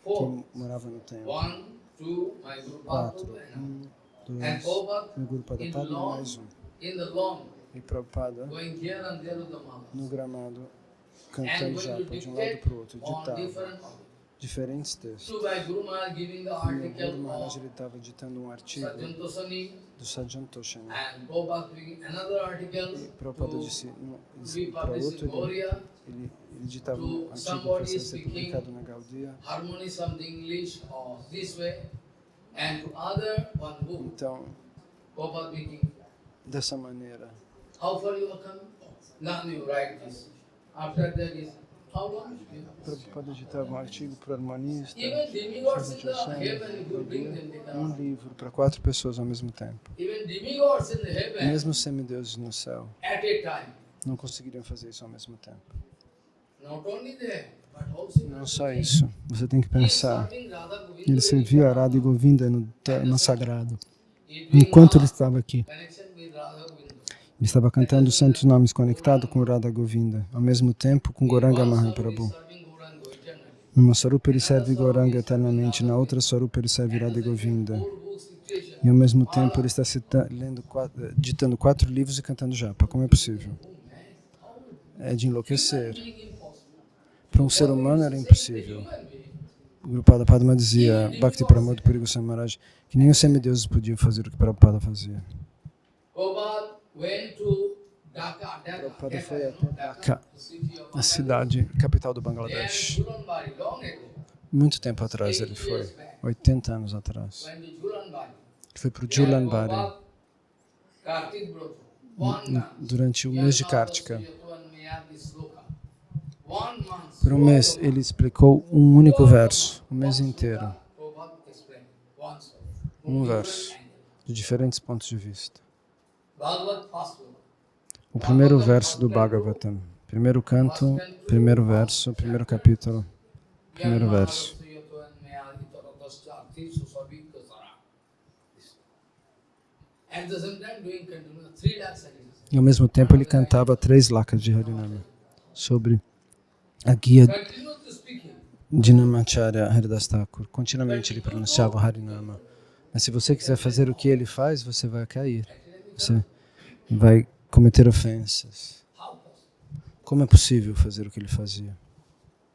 4. que morava no templo. 1, 2, my Guru 4, Prabhupada, and 1, 2, And Prabhupada meu Guru Prabhupada in e lawn, mais um. in the lawn, E Prabhupada, going here and there with the malas. no gramado, And cantando going to japa de um lado dictate para o outro, on ditava different topics. diferentes textos. So by Guru Maharaj giving the E o Guru article Maharaj of ele estava ditando um artigo Sajjantosani do Sajantoshani. and Prabhupada giving another article E Prabhupada to disse be para published outro, in Goria, ele ditava um to artigo somebody para ser speaking publicado na Gaudia. harmony something English or this way, and to other one book, Então, Prabhupada speaking. dessa maneira, How far you are coming? Now you write this. After that is how long? Prabhupada ditava um artigo para o harmonista, Even demigods in the Sajantoshani, heaven, if you bring them, they cannot. livro para 4 pessoas ao mesmo tempo. Even demigods in the heaven, Mesmo os semideuses no céu at a time. não conseguiriam fazer isso ao mesmo tempo. Not only there, but also Não só isso, você tem que pensar. serving Radha Govinda. Ele servia a Radha e Govinda no sagrado. He doing Enquanto ele estava aqui, connection with Radha Govinda. ele estava cantando os santos nomes conectado com Radha Govinda, ao mesmo tempo com Gauranga One Mahaprabhu. Sarup is serving Gauranga eternally. Numa Sarupa ele serve Gauranga eternamente, na outra Sarupa ele serve Radha Govinda. 4 books dictation. E ao mesmo tempo ele está ditando 4 livros e cantando japa. Como é possível? É de enlouquecer. Being impossible. Para um ser humano era impossível. O Guru Padma dizia, Bhakti Pramod Puri Goswami Maharaj, que nem os semideuses podiam fazer o que Prabhupada fazia. Prabhupada went to Dhaka, Prabhupada foi até Dhaka, Dhaka, the city of a cidade, capital do there, Bangladesh. Julanbari, long ago, Muito tempo atrás ele foi, 80 anos atrás. went to Julanbari. Ele foi para o Julanbari Prabhupada, Kartik Brata, one month. durante o mês de Kartika. One month. Por um mês ele explicou um único verso, o mês inteiro, Prabhupada explained one story. um verso, de diferentes pontos de vista. Bhagavad first book. O primeiro verso do Bhagavatam, primeiro canto, primeiro verso, primeiro capítulo, primeiro verso. At the same time doing continuous 3 lakhs sacrifices. E ao mesmo tempo ele cantava 3 lakas de Harinama sobre a guia Continuously speaking. de Namacharya Haridas Thakur. Continuamente ele pronunciava o Harinama. Mas se você quiser fazer o que ele faz, você vai cair. Você vai cometer ofensas. How possible? Como é possível fazer o que ele fazia?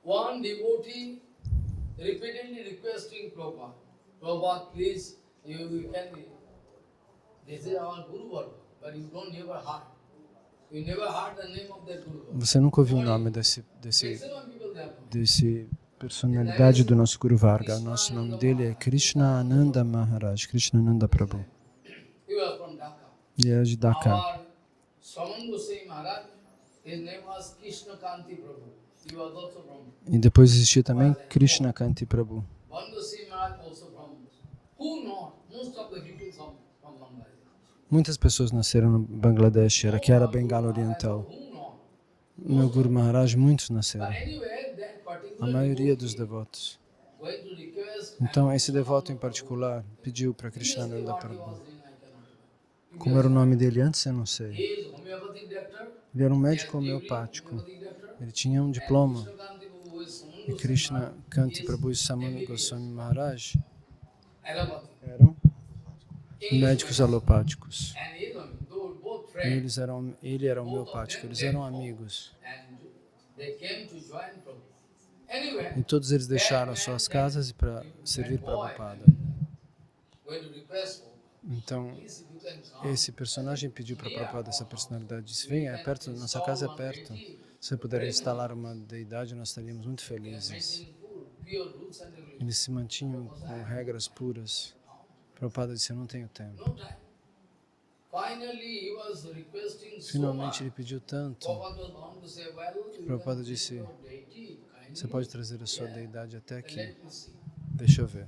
One devotee repeatedly requesting Prabhupada, Prabhupada, please, you can be. This is our Guru Varga, but you don't never heard. You never heard the name of that Guru Varga. Você nunca ouviu o nome desse Maximum people there. personalidade do nosso Guru Varga. O nosso nome dele é Krishna Ananda Maharaj, Krishna Ananda Prabhu. He was from Dhaka. E é de Dhaka. Our Saman Goswami Maharaj, his name was Krishna Kanti Prabhu. He was also from E depois existia também Krishna Kanti Prabhu. One Goswami Maharaj also from who not? Most of the people from Bangladesh. Muitas pessoas nasceram no Bangladesh, que era Bengala Oriental. Who not? No Guru Maharaj, muitos nasceram. But anyway, that particular a maioria dos devotos. Então, esse devoto em particular pediu para Krishnananda Prabhu. Como era o nome dele antes, eu não sei. Ele era um médico homeopático. Ele tinha um diploma. E Krishna Kanti Prabhu e Saman Goswami Maharaj eram médicos alopáticos. Ele era homeopático, eles eram amigos. E todos eles deixaram suas casas para servir Prabhupada. Então, esse personagem pediu para Prabhupada, essa personalidade, disse, venha, é perto, nossa casa é perto. Se puder instalar uma deidade, nós estaríamos muito felizes. Eles se mantinham com regras puras. Prabhupada disse, eu não tenho tempo. Finalmente ele pediu tanto. Prabhupada disse, você pode trazer a sua deidade até aqui. Deixa eu ver.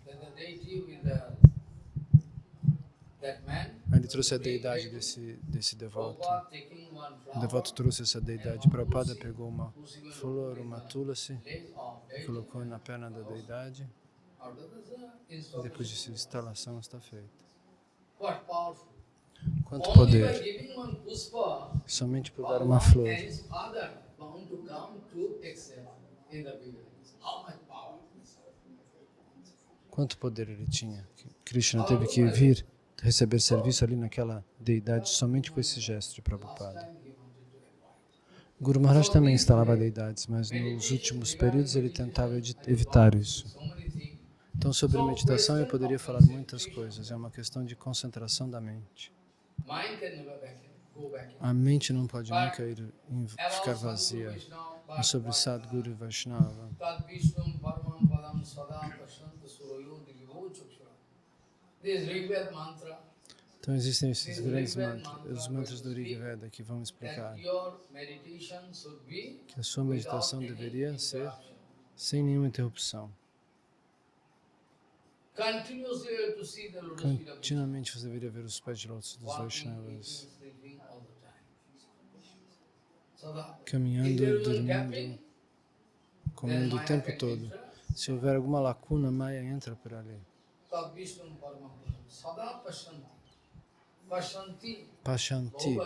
Aí ele trouxe a deidade desse devoto. O devoto trouxe essa deidade. Prabhupada pegou uma flor, uma tulasi, e colocou na perna da deidade. E depois disse, a instalação está feita. Quanto poder! Somente por dar uma flor. Quanto poder ele tinha? Krishna teve que vir receber serviço ali naquela deidade somente com esse gesto de Prabhupada. Guru Maharaj também instalava deidades, mas nos últimos períodos ele tentava evitar isso. Então, sobre meditação eu poderia falar muitas coisas. É uma questão de concentração da mente. A mente não pode nunca ficar vazia. Mas sobre Sadguru e Vaishnava. Então existem esses grandes mantras, os mantras do Rig Veda que vão explicar que a sua meditação deveria ser sem nenhuma interrupção. Continuamente você deveria ver os pés de lótus dos Vaishnavas, caminhando, dormindo, comendo o tempo todo. Se houver alguma lacuna, Maya entra por ali. Pashanti.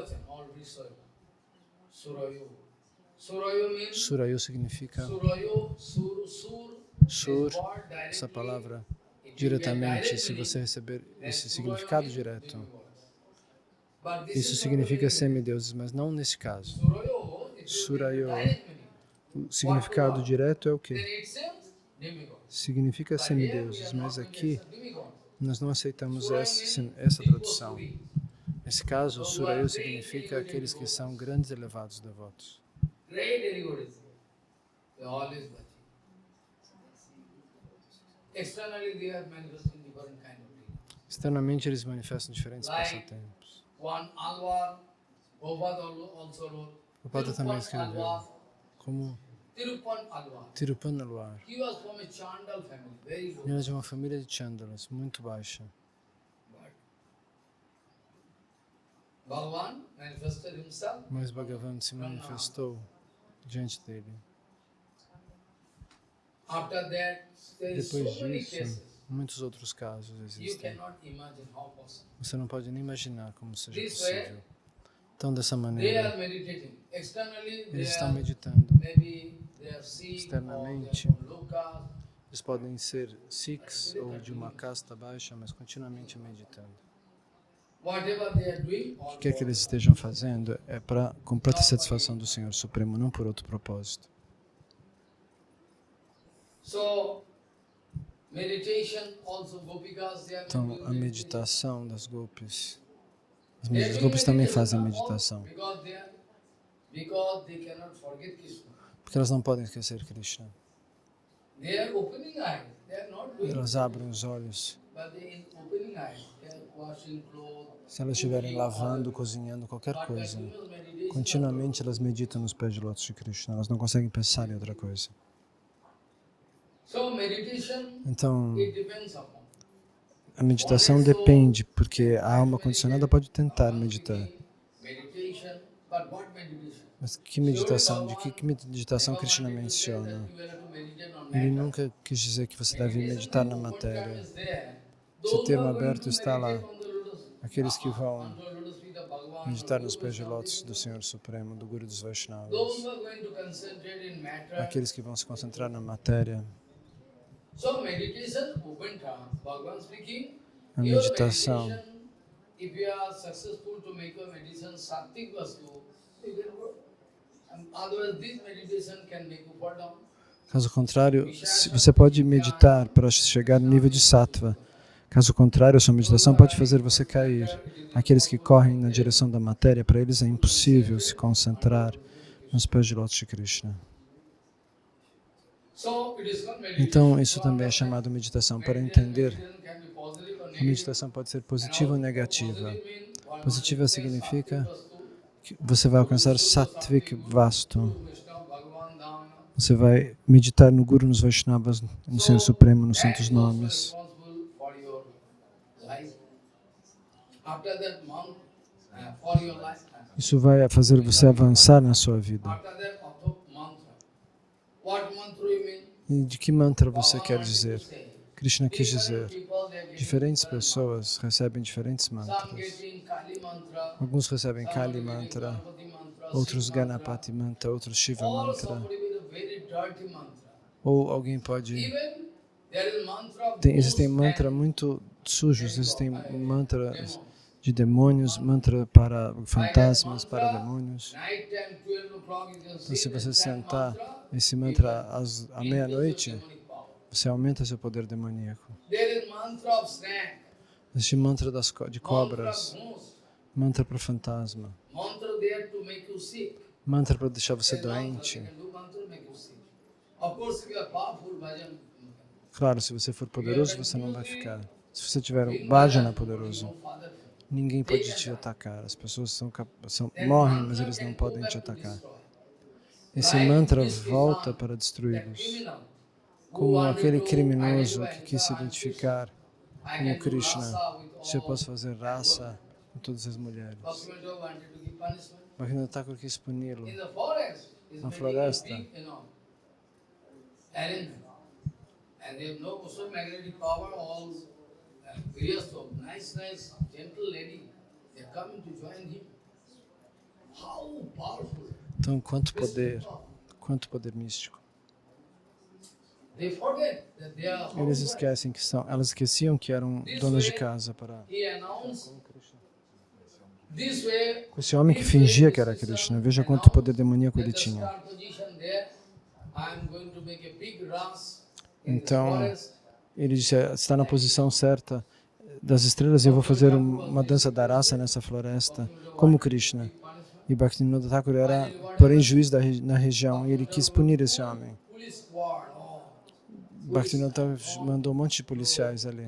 Surayo significa sur, essa palavra diretamente, se você receber esse significado direto. Isso significa semideuses, mas não nesse caso. Surayo, o significado direto é o quê? Significa semideuses, mas aqui nós não aceitamos essa tradução. Nesse caso, Surayo significa aqueles que são grandes elevados devotos. Externamente eles manifestam diferentes passatempos. Prabhupada também escreveu como Tirupan Alwar. Ele era de uma família de Chandalas, muito baixa. Mas Bhagavan se manifestou diante dele. Depois disso, muitos outros casos existem. Você não pode nem imaginar como seja possível. Então, dessa maneira, eles estão meditando. Externamente, eles podem ser Sikhs ou de uma casta baixa, mas continuamente meditando. O que quer que eles estejam fazendo é para completa satisfação do Senhor Supremo, não por outro propósito. Então, a meditação das gopis, as gopis também fazem meditação, porque elas não podem esquecer Krishna. Elas abrem os olhos. Se elas estiverem lavando, cozinhando, qualquer coisa, continuamente elas meditam nos pés de lótus de Krishna. Elas não conseguem pensar em outra coisa. Então, a meditação depende, porque a alma condicionada pode tentar meditar. Mas que meditação? De que meditação Krishna menciona? Ele nunca quis dizer que você deve meditar na matéria. Esse termo aberto está lá. Aqueles que vão meditar nos pés de lótus do Senhor Supremo, do Guru dos Vaishnavas. Aqueles que vão se concentrar na matéria. A meditação. Caso contrário, você pode meditar para chegar no nível de sattva. Caso contrário, a sua meditação pode fazer você cair. Aqueles que correm na direção da matéria, para eles é impossível se concentrar nos pés de lótus de Krishna. Então, isso também é chamado meditação. Para entender, a meditação pode ser positiva ou negativa. Positiva significa que você vai alcançar Sattvic Vastu. Você vai meditar no Guru, nos Vaishnavas, no Senhor Supremo, nos Santos Nomes. Isso vai fazer você avançar na sua vida. E de que mantra você quer dizer? Krishna quis dizer, diferentes pessoas recebem diferentes mantras. Alguns recebem Kali Mantra, outros Ganapati Mantra, outros Shiva Mantra. Ou alguém pode... Existem mantras muito sujos, existem mantras de demônios, mantra para fantasmas, para demônios. Então, se você sentar esse mantra à meia-noite, você aumenta seu poder demoníaco. Existe mantra de cobras, mantra para fantasma, mantra para deixar você doente. Claro, se você for poderoso, você não vai ficar. Se você tiver um bhajana poderoso, ninguém pode te atacar. As pessoas morrem, mas eles não podem te atacar. Esse mantra volta para destruí-los. Como aquele criminoso que quis se identificar como Krishna. Se eu posso fazer raça com todas as mulheres. Bhaktivinoda Thakur quis puni-lo na floresta. And they have no so magnetic power, all various of nice, gentle lady, they are coming to join him. How powerful! Então, quanto poder místico. Eles esquecem que elas esqueciam que eram donas de casa para... Com esse homem que fingia que era Krishna, veja quanto poder demoníaco ele tinha. Então, ele disse, está na posição certa das estrelas e eu vou fazer uma dança da rasa nessa floresta, como Krishna. E Bhaktivinoda Thakur era, porém, juiz na região e ele quis punir esse homem. Bhaktivinoda Thakur mandou um monte de policiais ali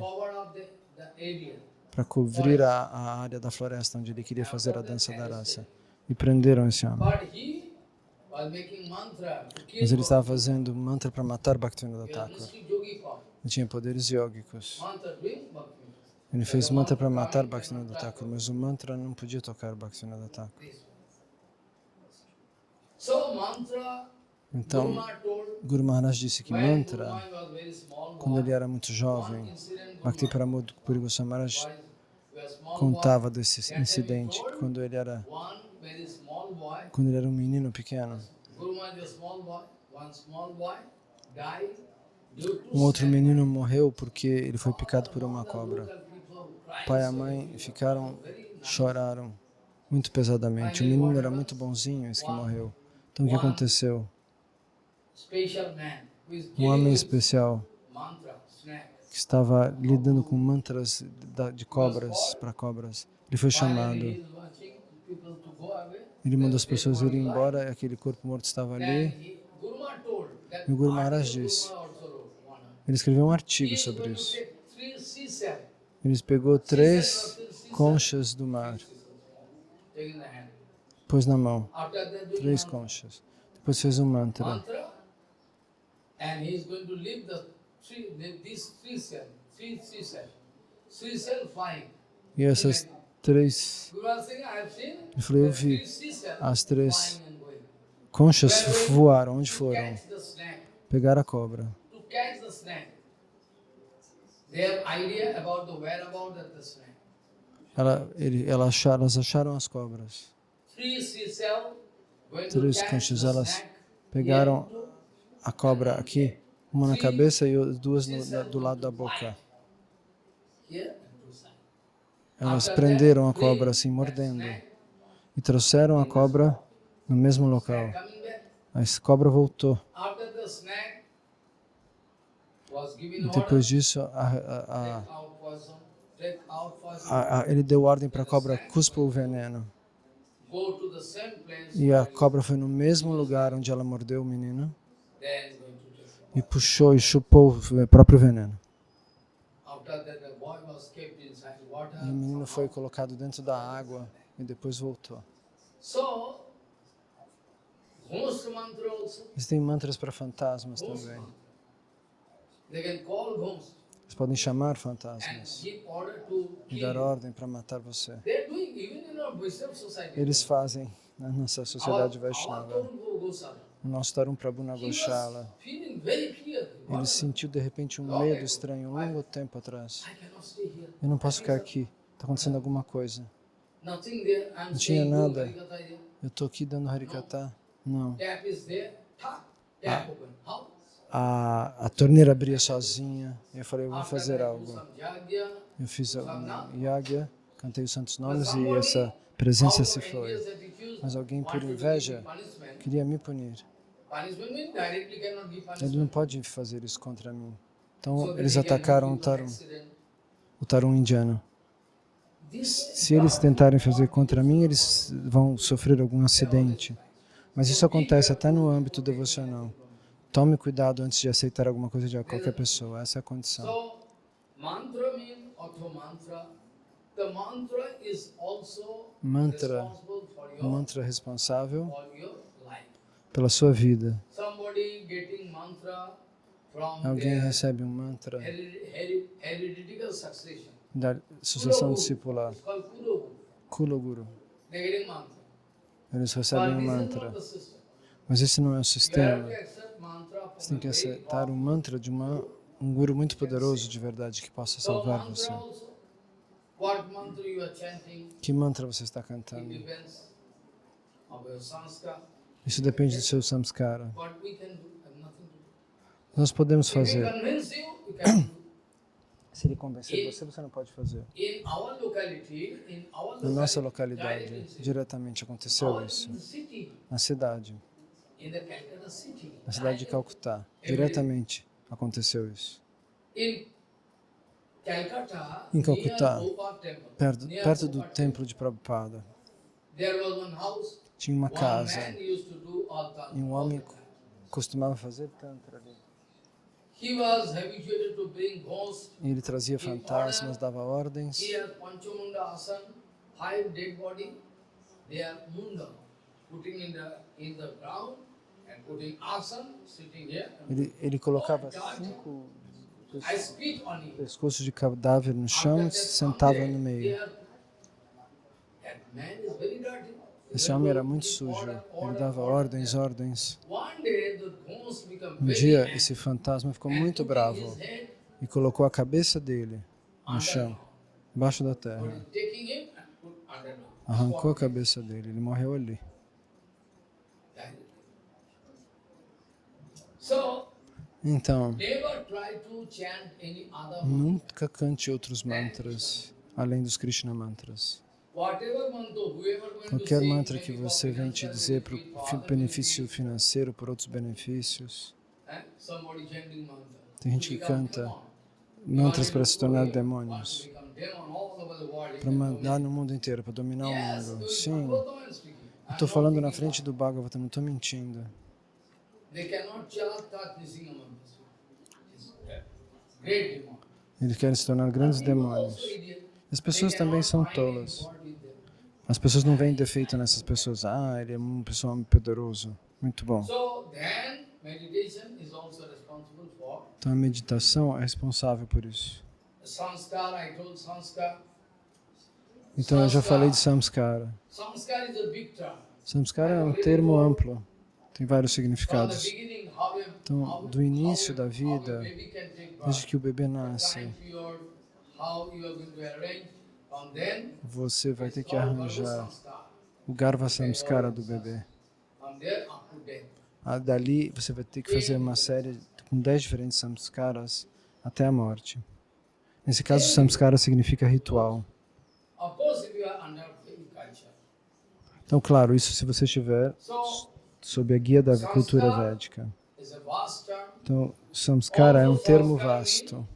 para cobrir a área da floresta onde ele queria fazer a dança da rasa. E prenderam esse homem. Mas ele estava fazendo mantra para matar Bhaktivinoda Thakur. Ele tinha poderes yógicos. Ele fez mantra para matar Bhaktivinoda Thakur, mas o mantra não podia tocar Bhaktivinoda Thakur. Então, Guru Maharaj disse que mantra, quando ele era muito jovem, Bhakti Pramod Puri Goswami Maharaj contava desse incidente, quando ele era um menino pequeno. Um outro menino morreu porque ele foi picado por uma cobra. O pai e a mãe choraram muito pesadamente. O menino era muito bonzinho, esse que morreu. Então o que aconteceu? Um homem especial que estava lidando com mantras de cobras para cobras. Ele foi chamado. Ele mandou as pessoas irem embora e aquele corpo morto estava ali. E o Guru Maharaj disse, ele escreveu um artigo sobre isso. Ele pegou 3 conchas do mar, pôs na mão, 3 conchas. Depois fez um mantra. E essas 3, ele falou, eu vi, as 3 conchas voaram, onde foram? Pegaram a cobra. catch the snake. They have idea about the whereabouts of the snake. Elas acharam as cobras. 3 seashells going to 3 catch conchas, the elas snake. pegaram a cobra aqui, uma na cabeça e as duas do lado da boca. Here and 2 sides. Elas prenderam a cobra assim, mordendo, e trouxeram a cobra no mesmo local. Coming back. A cobra voltou. After the snake was given E order, depois disso, take out poison, take out poison, ele deu ordem para a cobra, cuspa o veneno. go to the same place E a where you- cobra foi no mesmo lugar onde ela mordeu o menino then going to take out. e puxou e chupou o próprio veneno. After that, the boy was kept inside water. E o menino foi colocado dentro da água e depois voltou. So, ghost mantra also. Existem mantras para fantasmas também. They can call ghost Eles podem chamar and fantasmas give order to e kill dar you. ordem para matar você. They're doing even in our Vaishnava society. Eles fazem na nossa sociedade Our Vaishnava. Tarun Goswami, O nosso Tarun Prabhu he was Goshala, feeling very clear. ele sentiu de repente um medo estranho um longo tempo atrás. I cannot stay here. Eu não posso ficar aqui. Está acontecendo alguma coisa. Nothing there. I'm Não tinha staying nada. Harikatha here. Eu estou aqui dando Harikata. Não. Tap is there. Tap open. How? A torneira abria sozinha. Eu falei, eu vou After fazer that, do algo. some yagya. Eu fiz um yagya, cantei os santos nomes e essa presença se foi. Mas alguém, por inveja, queria me punir. Punishment means directly cannot give Ele punishment. não pode fazer isso contra mim. So Então that eles he can atacaram give you an accident. o Tarun indiano. This Se eles tentarem fazer contra mim, eles vão sofrer algum acidente. Mas isso acontece até no âmbito devocional. Tome cuidado antes de aceitar alguma coisa de qualquer pessoa. Essa é a condição. So, mantra means auto mantra. The mantra is also Mantra, responsible for um mantra responsável your life. pela sua vida. Somebody getting mantra from Alguém their recebe um mantra hereditary succession. da sucessão discipular. It's called Kulo. Kuloguru. They're getting mantra. Eles But recebem um this is mantra. not the system. Mas esse não é o You have sistema. to accept mantra Você tem from que a very aceitar um mantra de um guru muito poderoso de verdade que possa So salvar mantra você. also, what mantra you are chanting, Que mantra você está it cantando? depends of your sanskar. Isso depende do seu samskara. What we can do, have nothing to do. Nós podemos If we fazer. convince you, you can do. Se ele convencer você, você não pode fazer. In our locality, Na nossa localidade, diretamente aconteceu isso. in the city, Na cidade, in the Calcutta city, na cidade de Calcutá, diretamente aconteceu isso. in Calcutta, Em Calcutá, near Gopal temple, perto do templo de Prabhupada, there was one house. tinha uma One casa man used to do all e um homem costumava fazer tantra ali. He was habituated to bring ghosts. E ele trazia fantasmas, dava ordens. He has Panchamunda Asan, 5 dead body. They are munda, putting in the ground and putting asan, sitting here. Ele colocava 5 I spit on you. pescoços de cadáver no chão e se sentava no meio. That man is very dirty. Esse homem era muito sujo. Ele dava ordens. One day the ghost became Um very dia, angry esse fantasma ficou and muito put bravo his head e colocou a cabeça dele no chão, embaixo da terra. taking him and put underground. Arrancou a cabeça dele. Ele morreu ali. So Então, never try to chant any other mantra. nunca cante outros mantras, além dos Krishna mantras. Whatever mantra, whoever going to Qualquer say, mantra que maybe for você vem te financial dizer para benefit, o for other benefício benefit, financeiro, por outros benefícios. somebody chanting mantra. Tem gente To que become canta demon. mantras para se tornar Want to demônios, become demon all over the world. para mandar no mundo inteiro, para dominar o Yes, mundo. it's Sim, Bhagavatam speaking. eu estou falando na frente do Bhagavatam, não estou mentindo. They cannot chant that Nisinga mantra. It's great demon. Eles querem se tornar grandes People demônios. also idiot. As pessoas também são tolas. As pessoas não veem defeito nessas pessoas. Ah, ele é uma pessoa poderoso. Muito bom. So then meditation is also responsible for Então a meditação é responsável por isso. sanskar. I told sanskar. Então eu já falei de samskara. Sanskar is a big term. Samskara é um termo amplo. Tem vários From the significados. beginning, how we have Então, do início da vida, desde que o bebê nasce, você vai ter que arranjar o Garva Samskara do bebê. Dali, você vai ter que fazer uma série com 10 diferentes samskaras até a morte. Nesse caso, samskara significa ritual. Então, claro, isso se você estiver sob a guia da cultura védica. Então, samskara é um termo vasto,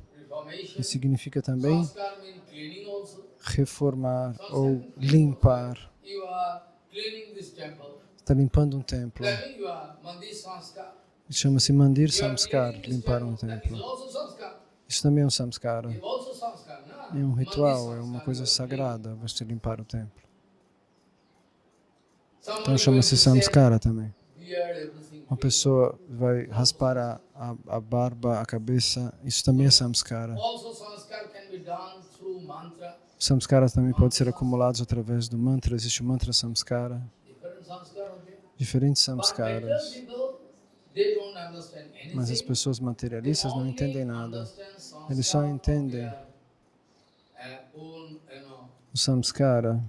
que significa também reformar ou limpar. Está limpando um templo. Chama-se Mandir Samskar, limpar um templo. Isso também é um samskara. É um ritual, é uma coisa sagrada você limpar o templo. Então chama-se samskara também. Uma pessoa vai raspar a barba, a cabeça, isso também é samskara. Samskaras também podem ser acumulados através do mantra, existe o mantra samskara. Diferentes samskaras. Mas as pessoas materialistas não entendem nada. Eles só entendem o samskara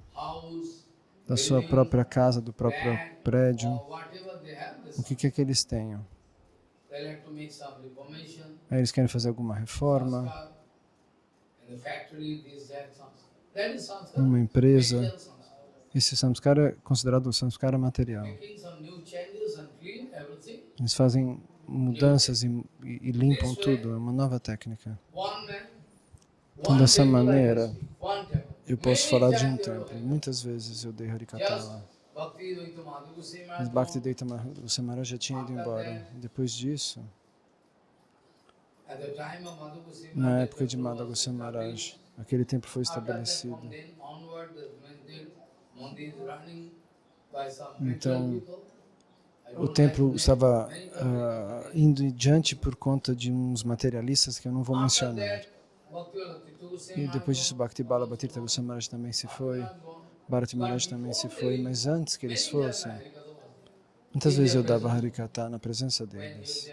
da sua própria casa, do próprio prédio, o que é que eles tenham. Aí eles querem fazer alguma reforma numa empresa. Esse samskara é considerado o samskara material. Eles fazem mudanças e limpam tudo, é uma nova técnica. Então, dessa maneira, eu posso falar de um templo. Muitas vezes eu dei Harikatha lá. Mas Bhaktivedanta Maharaj já tinha ido embora. Depois disso, na época de Madhava Goswami Maharaj, aquele templo foi estabelecido. Então, o templo estava indo adiante por conta de uns materialistas que eu não vou mencionar. E depois disso, Bhakti Bala Tirtha Goswami Maharaj também se foi, Bharati Maharaj também se foi, mas antes que eles fossem, muitas vezes eu dava Harikatha na presença deles.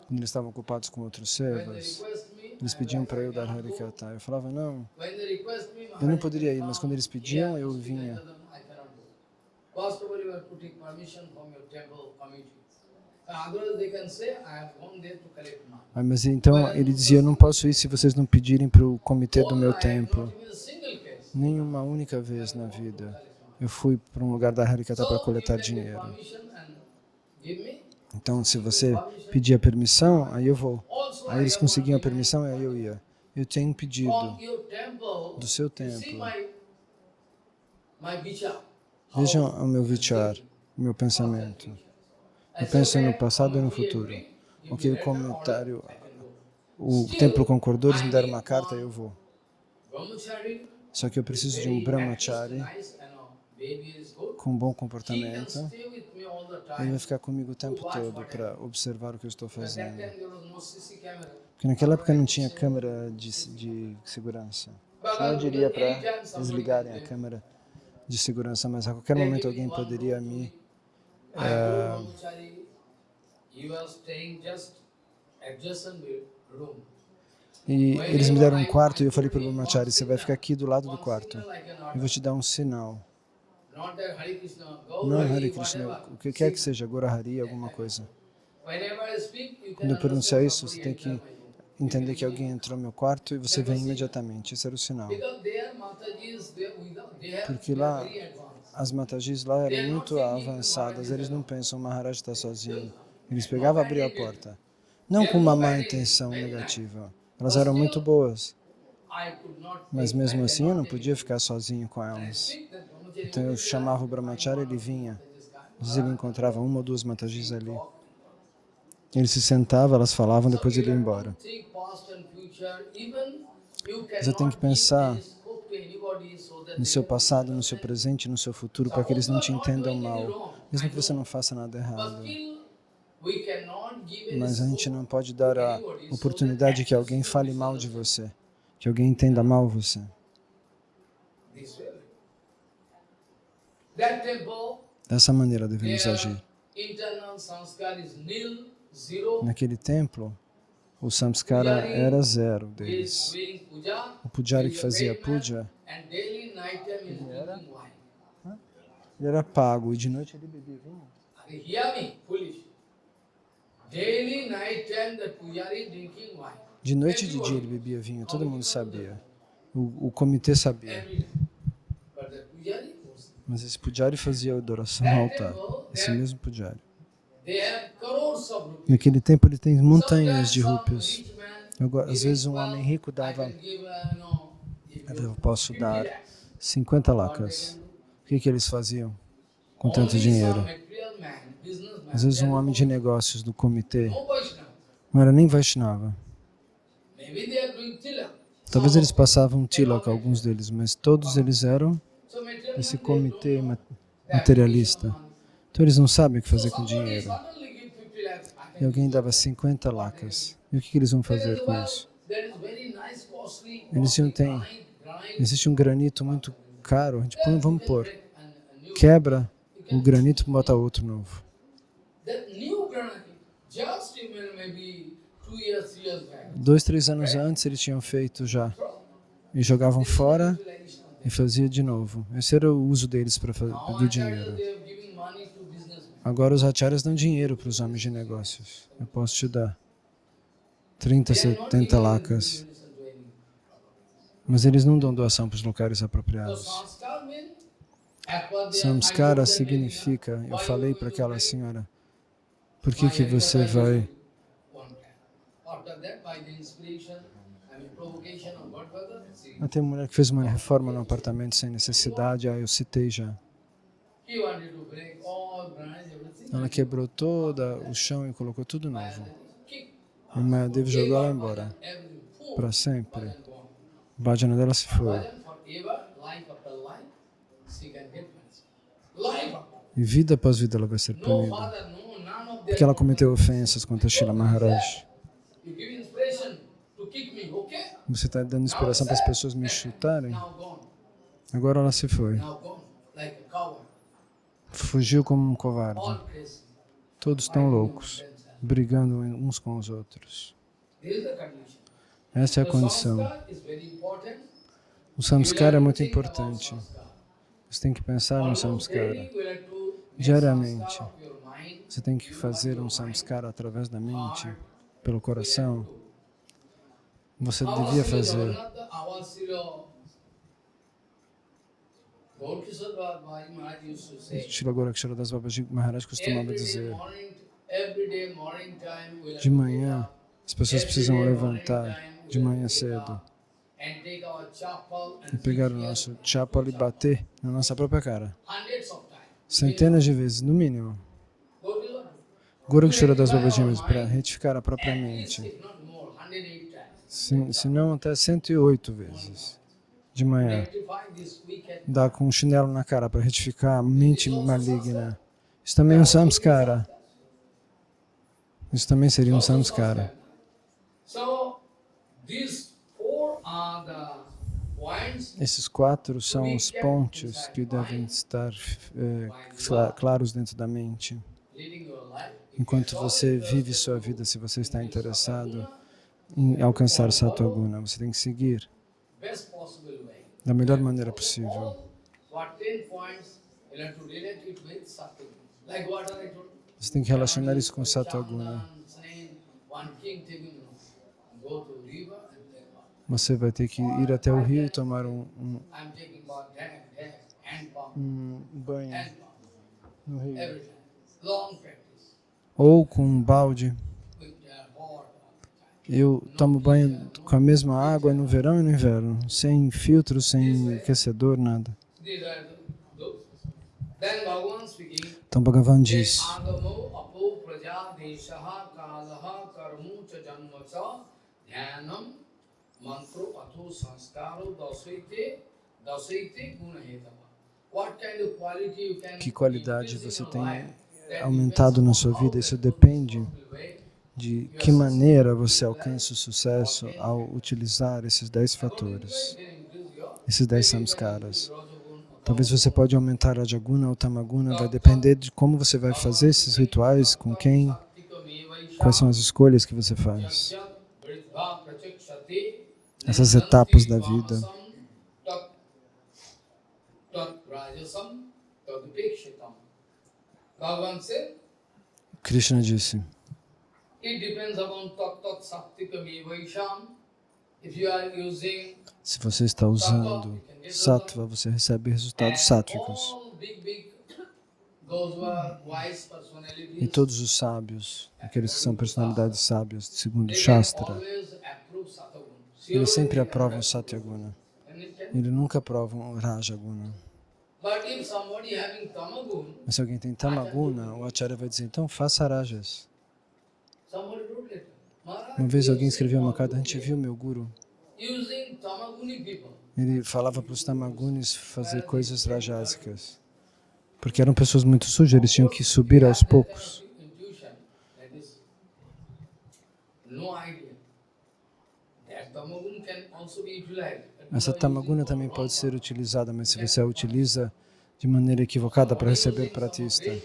Quando eles estavam ocupados com outros sevas, eles pediam para eu dar Harikatha. Eu falava, não, eu não poderia ir, mas quando eles pediam, eu vinha. Mas então ele dizia, eu não posso ir se vocês não pedirem para o comitê do meu templo. Nenhuma única vez na vida eu fui para um lugar da Harikatha para coletar dinheiro. Então, se você pedir a permissão, aí eu vou. Aí eles conseguiam a permissão e aí eu ia. Eu tenho um pedido do seu templo. Vejam o meu vichar, o meu pensamento. Eu penso no passado e no futuro. Ok, o comentário, o templo concordou, eles me deram uma carta e eu vou. Só que eu preciso de um brahmachari com bom comportamento. Ele vai ficar comigo o tempo todo para observar o que eu estou fazendo. Porque naquela época não tinha câmera de segurança. Senão eu diria para desligarem a câmera de segurança, mas a qualquer momento alguém poderia me e eles me deram um quarto e eu falei para o brahmachari, você vai ficar aqui do lado do quarto. Eu vou te dar um sinal. Não Hare Krishna, o que quer que seja, Gora Hari, alguma coisa. Quando eu pronunciar isso, você tem que entender que alguém entrou no meu quarto e você vem imediatamente. Esse era o sinal. Porque lá, as Matajis lá eram muito avançadas, eles não pensam, o Maharaj está sozinho. Eles pegavam e abriam a porta. Não com uma má intenção negativa. Elas eram muito boas. Mas mesmo assim eu não podia ficar sozinho com elas. Então eu chamava o brahmachari, ele vinha. Às vezes ele encontrava uma ou duas Matajis ali. Ele se sentava, elas falavam, depois ele ia embora. Você tem que pensar no seu passado, no seu presente e no seu futuro, para que eles não te entendam mal, mesmo que você não faça nada errado. Mas a gente não pode dar a oportunidade que alguém fale mal de você, que alguém entenda mal você. Dessa maneira devemos agir. Naquele templo, o samskara era zero deles. O pujari que fazia puja, ele era pago e de noite ele bebia vinho. De noite e de dia ele bebia vinho, todo mundo sabia. O comitê sabia. Mas esse pujari fazia adoração ao altar, esse mesmo pujari. Naquele tempo ele tem montanhas de rúpias. Às vezes um homem rico dava, eu posso dar 50 lakhas. O que eles faziam com tanto dinheiro? Às vezes um homem de negócios do comitê não era nem Vaishnava. Talvez eles passavam tilak, alguns deles, mas todos eles eram esse comitê materialista. Então eles não sabem o que fazer com dinheiro. E alguém dava 50 lakhas. E o que eles vão fazer com isso? Eles não têm. Existe um granito muito caro, a gente põe, vamos pôr. Quebra o granito e bota outro novo. 2, 3 anos antes eles tinham feito já. E jogavam fora e fazia de novo. Esse era o uso deles do dinheiro. Agora os acharyas dão dinheiro para os homens de negócios. Eu posso te dar 30, 70 lakhas. Mas eles não dão doação para os lugares apropriados. Samskara significa, eu falei para aquela senhora, por que você vai... Tem uma mulher que fez uma reforma no apartamento sem necessidade, eu citei já. Ela quebrou toda o chão e colocou tudo novo. O Mahadev jogou ela embora, para sempre. A bhajana dela se foi. E vida após vida ela vai ser punida. Porque ela cometeu ofensas contra Srila Maharaj. Você está dando inspiração para as pessoas me chutarem? Agora ela se foi. Fugiu como um covarde. Todos estão loucos, brigando uns com os outros. Essa é a condição. O samskara é muito importante. Você tem que pensar no samskara. Diariamente, você tem que fazer um samskara através da mente, pelo coração. Você devia fazer. Srila Gorakshara Das Babaji Maharaj costumava dizer, de manhã, as pessoas precisam levantar de manhã cedo e pegar o nosso chapal e bater na nossa própria cara. Centenas de vezes, no mínimo. Gorakshara Das Babaji, para retificar a própria mente. Se não, até 108 vezes de manhã. Dá com um chinelo na cara para retificar a mente maligna. Isso também é um samskara. Isso também seria um samskara. Esses 4 são os pontos que devem estar claros dentro da mente. Enquanto você vive sua vida, se você está interessado em alcançar Sattva-guna, você tem que seguir da melhor maneira possível. Você tem que relacionar isso com Sattva-guna. Você vai ter que ir até o rio e tomar um banho no rio. Ou com um balde. Eu tomo banho com a mesma água no verão e no inverno, sem filtro, sem aquecedor, nada. Então Bhagavan diz, que qualidade você tem aumentado na sua vida, isso depende de que maneira você alcança o sucesso ao utilizar esses 10 fatores, esses 10 samskaras. Talvez você pode aumentar a Rajaguna ou Tamaguna, vai depender de como você vai fazer esses rituais, com quem, Quais são as escolhas que você faz? Essas etapas da vida. Krishna disse, se você está usando sattva, você recebe resultados sáttvicos. E todos os sábios, aqueles que são personalidades sábias, segundo Shastra, eles sempre aprovam Satyaguna. Eles nunca aprovam Rajaguna. Mas se alguém tem Tamaguna, o Acharya vai dizer, então faça Rajas. Uma vez alguém escreveu uma carta, a gente viu meu guru. Ele falava para os Tamagunis fazer coisas rajásicas. Porque eram pessoas muito sujas, eles tinham que subir aos poucos. Essa Tamaguna também pode ser utilizada, mas se você a utiliza de maneira equivocada para receber pratista,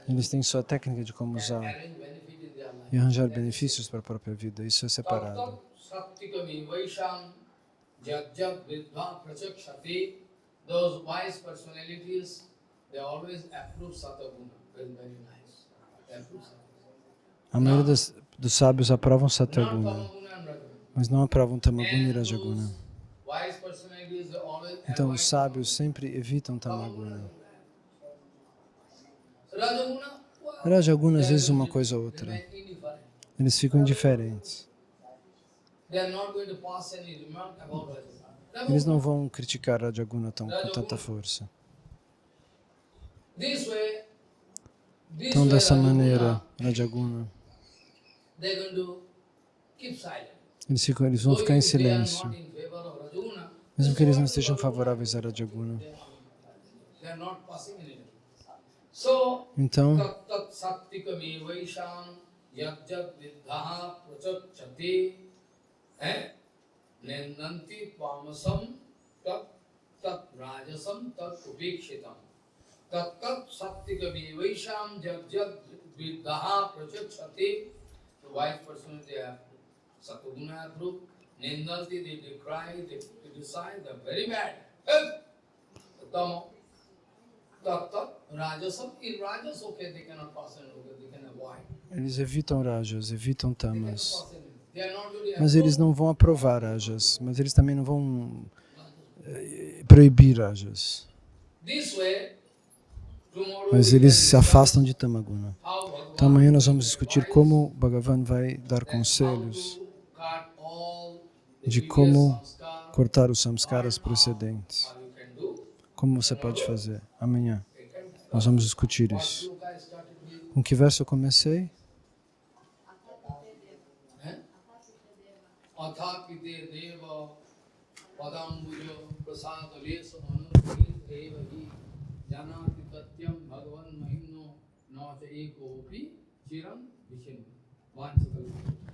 eles têm sua técnica de como usar e arranjar benefícios para a própria vida. Isso é separado. A maioria dos sábios aprovam Satyaguna, mas não aprovam Tamaguna e Rajaguna. Então os sábios sempre evitam Tamaguna. Rajaguna às vezes uma coisa ou outra. Eles ficam indiferentes. Eles não vão criticar Rajaguna com tanta força. Então dessa maneira, Rajaguna, eles vão ficar em silêncio. Mesmo que eles não estejam favoráveis a Rajaguna. Então, eles evitam rajas, evitam tamas. Mas eles não vão aprovar rajas, mas eles também não vão proibir rajas. Mas eles se afastam de Tamaguna. Então amanhã nós vamos discutir como Bhagavan vai dar conselhos de como cortar os samskaras precedentes. Como você pode fazer? Amanhã nós vamos discutir isso. Com que verso eu comecei?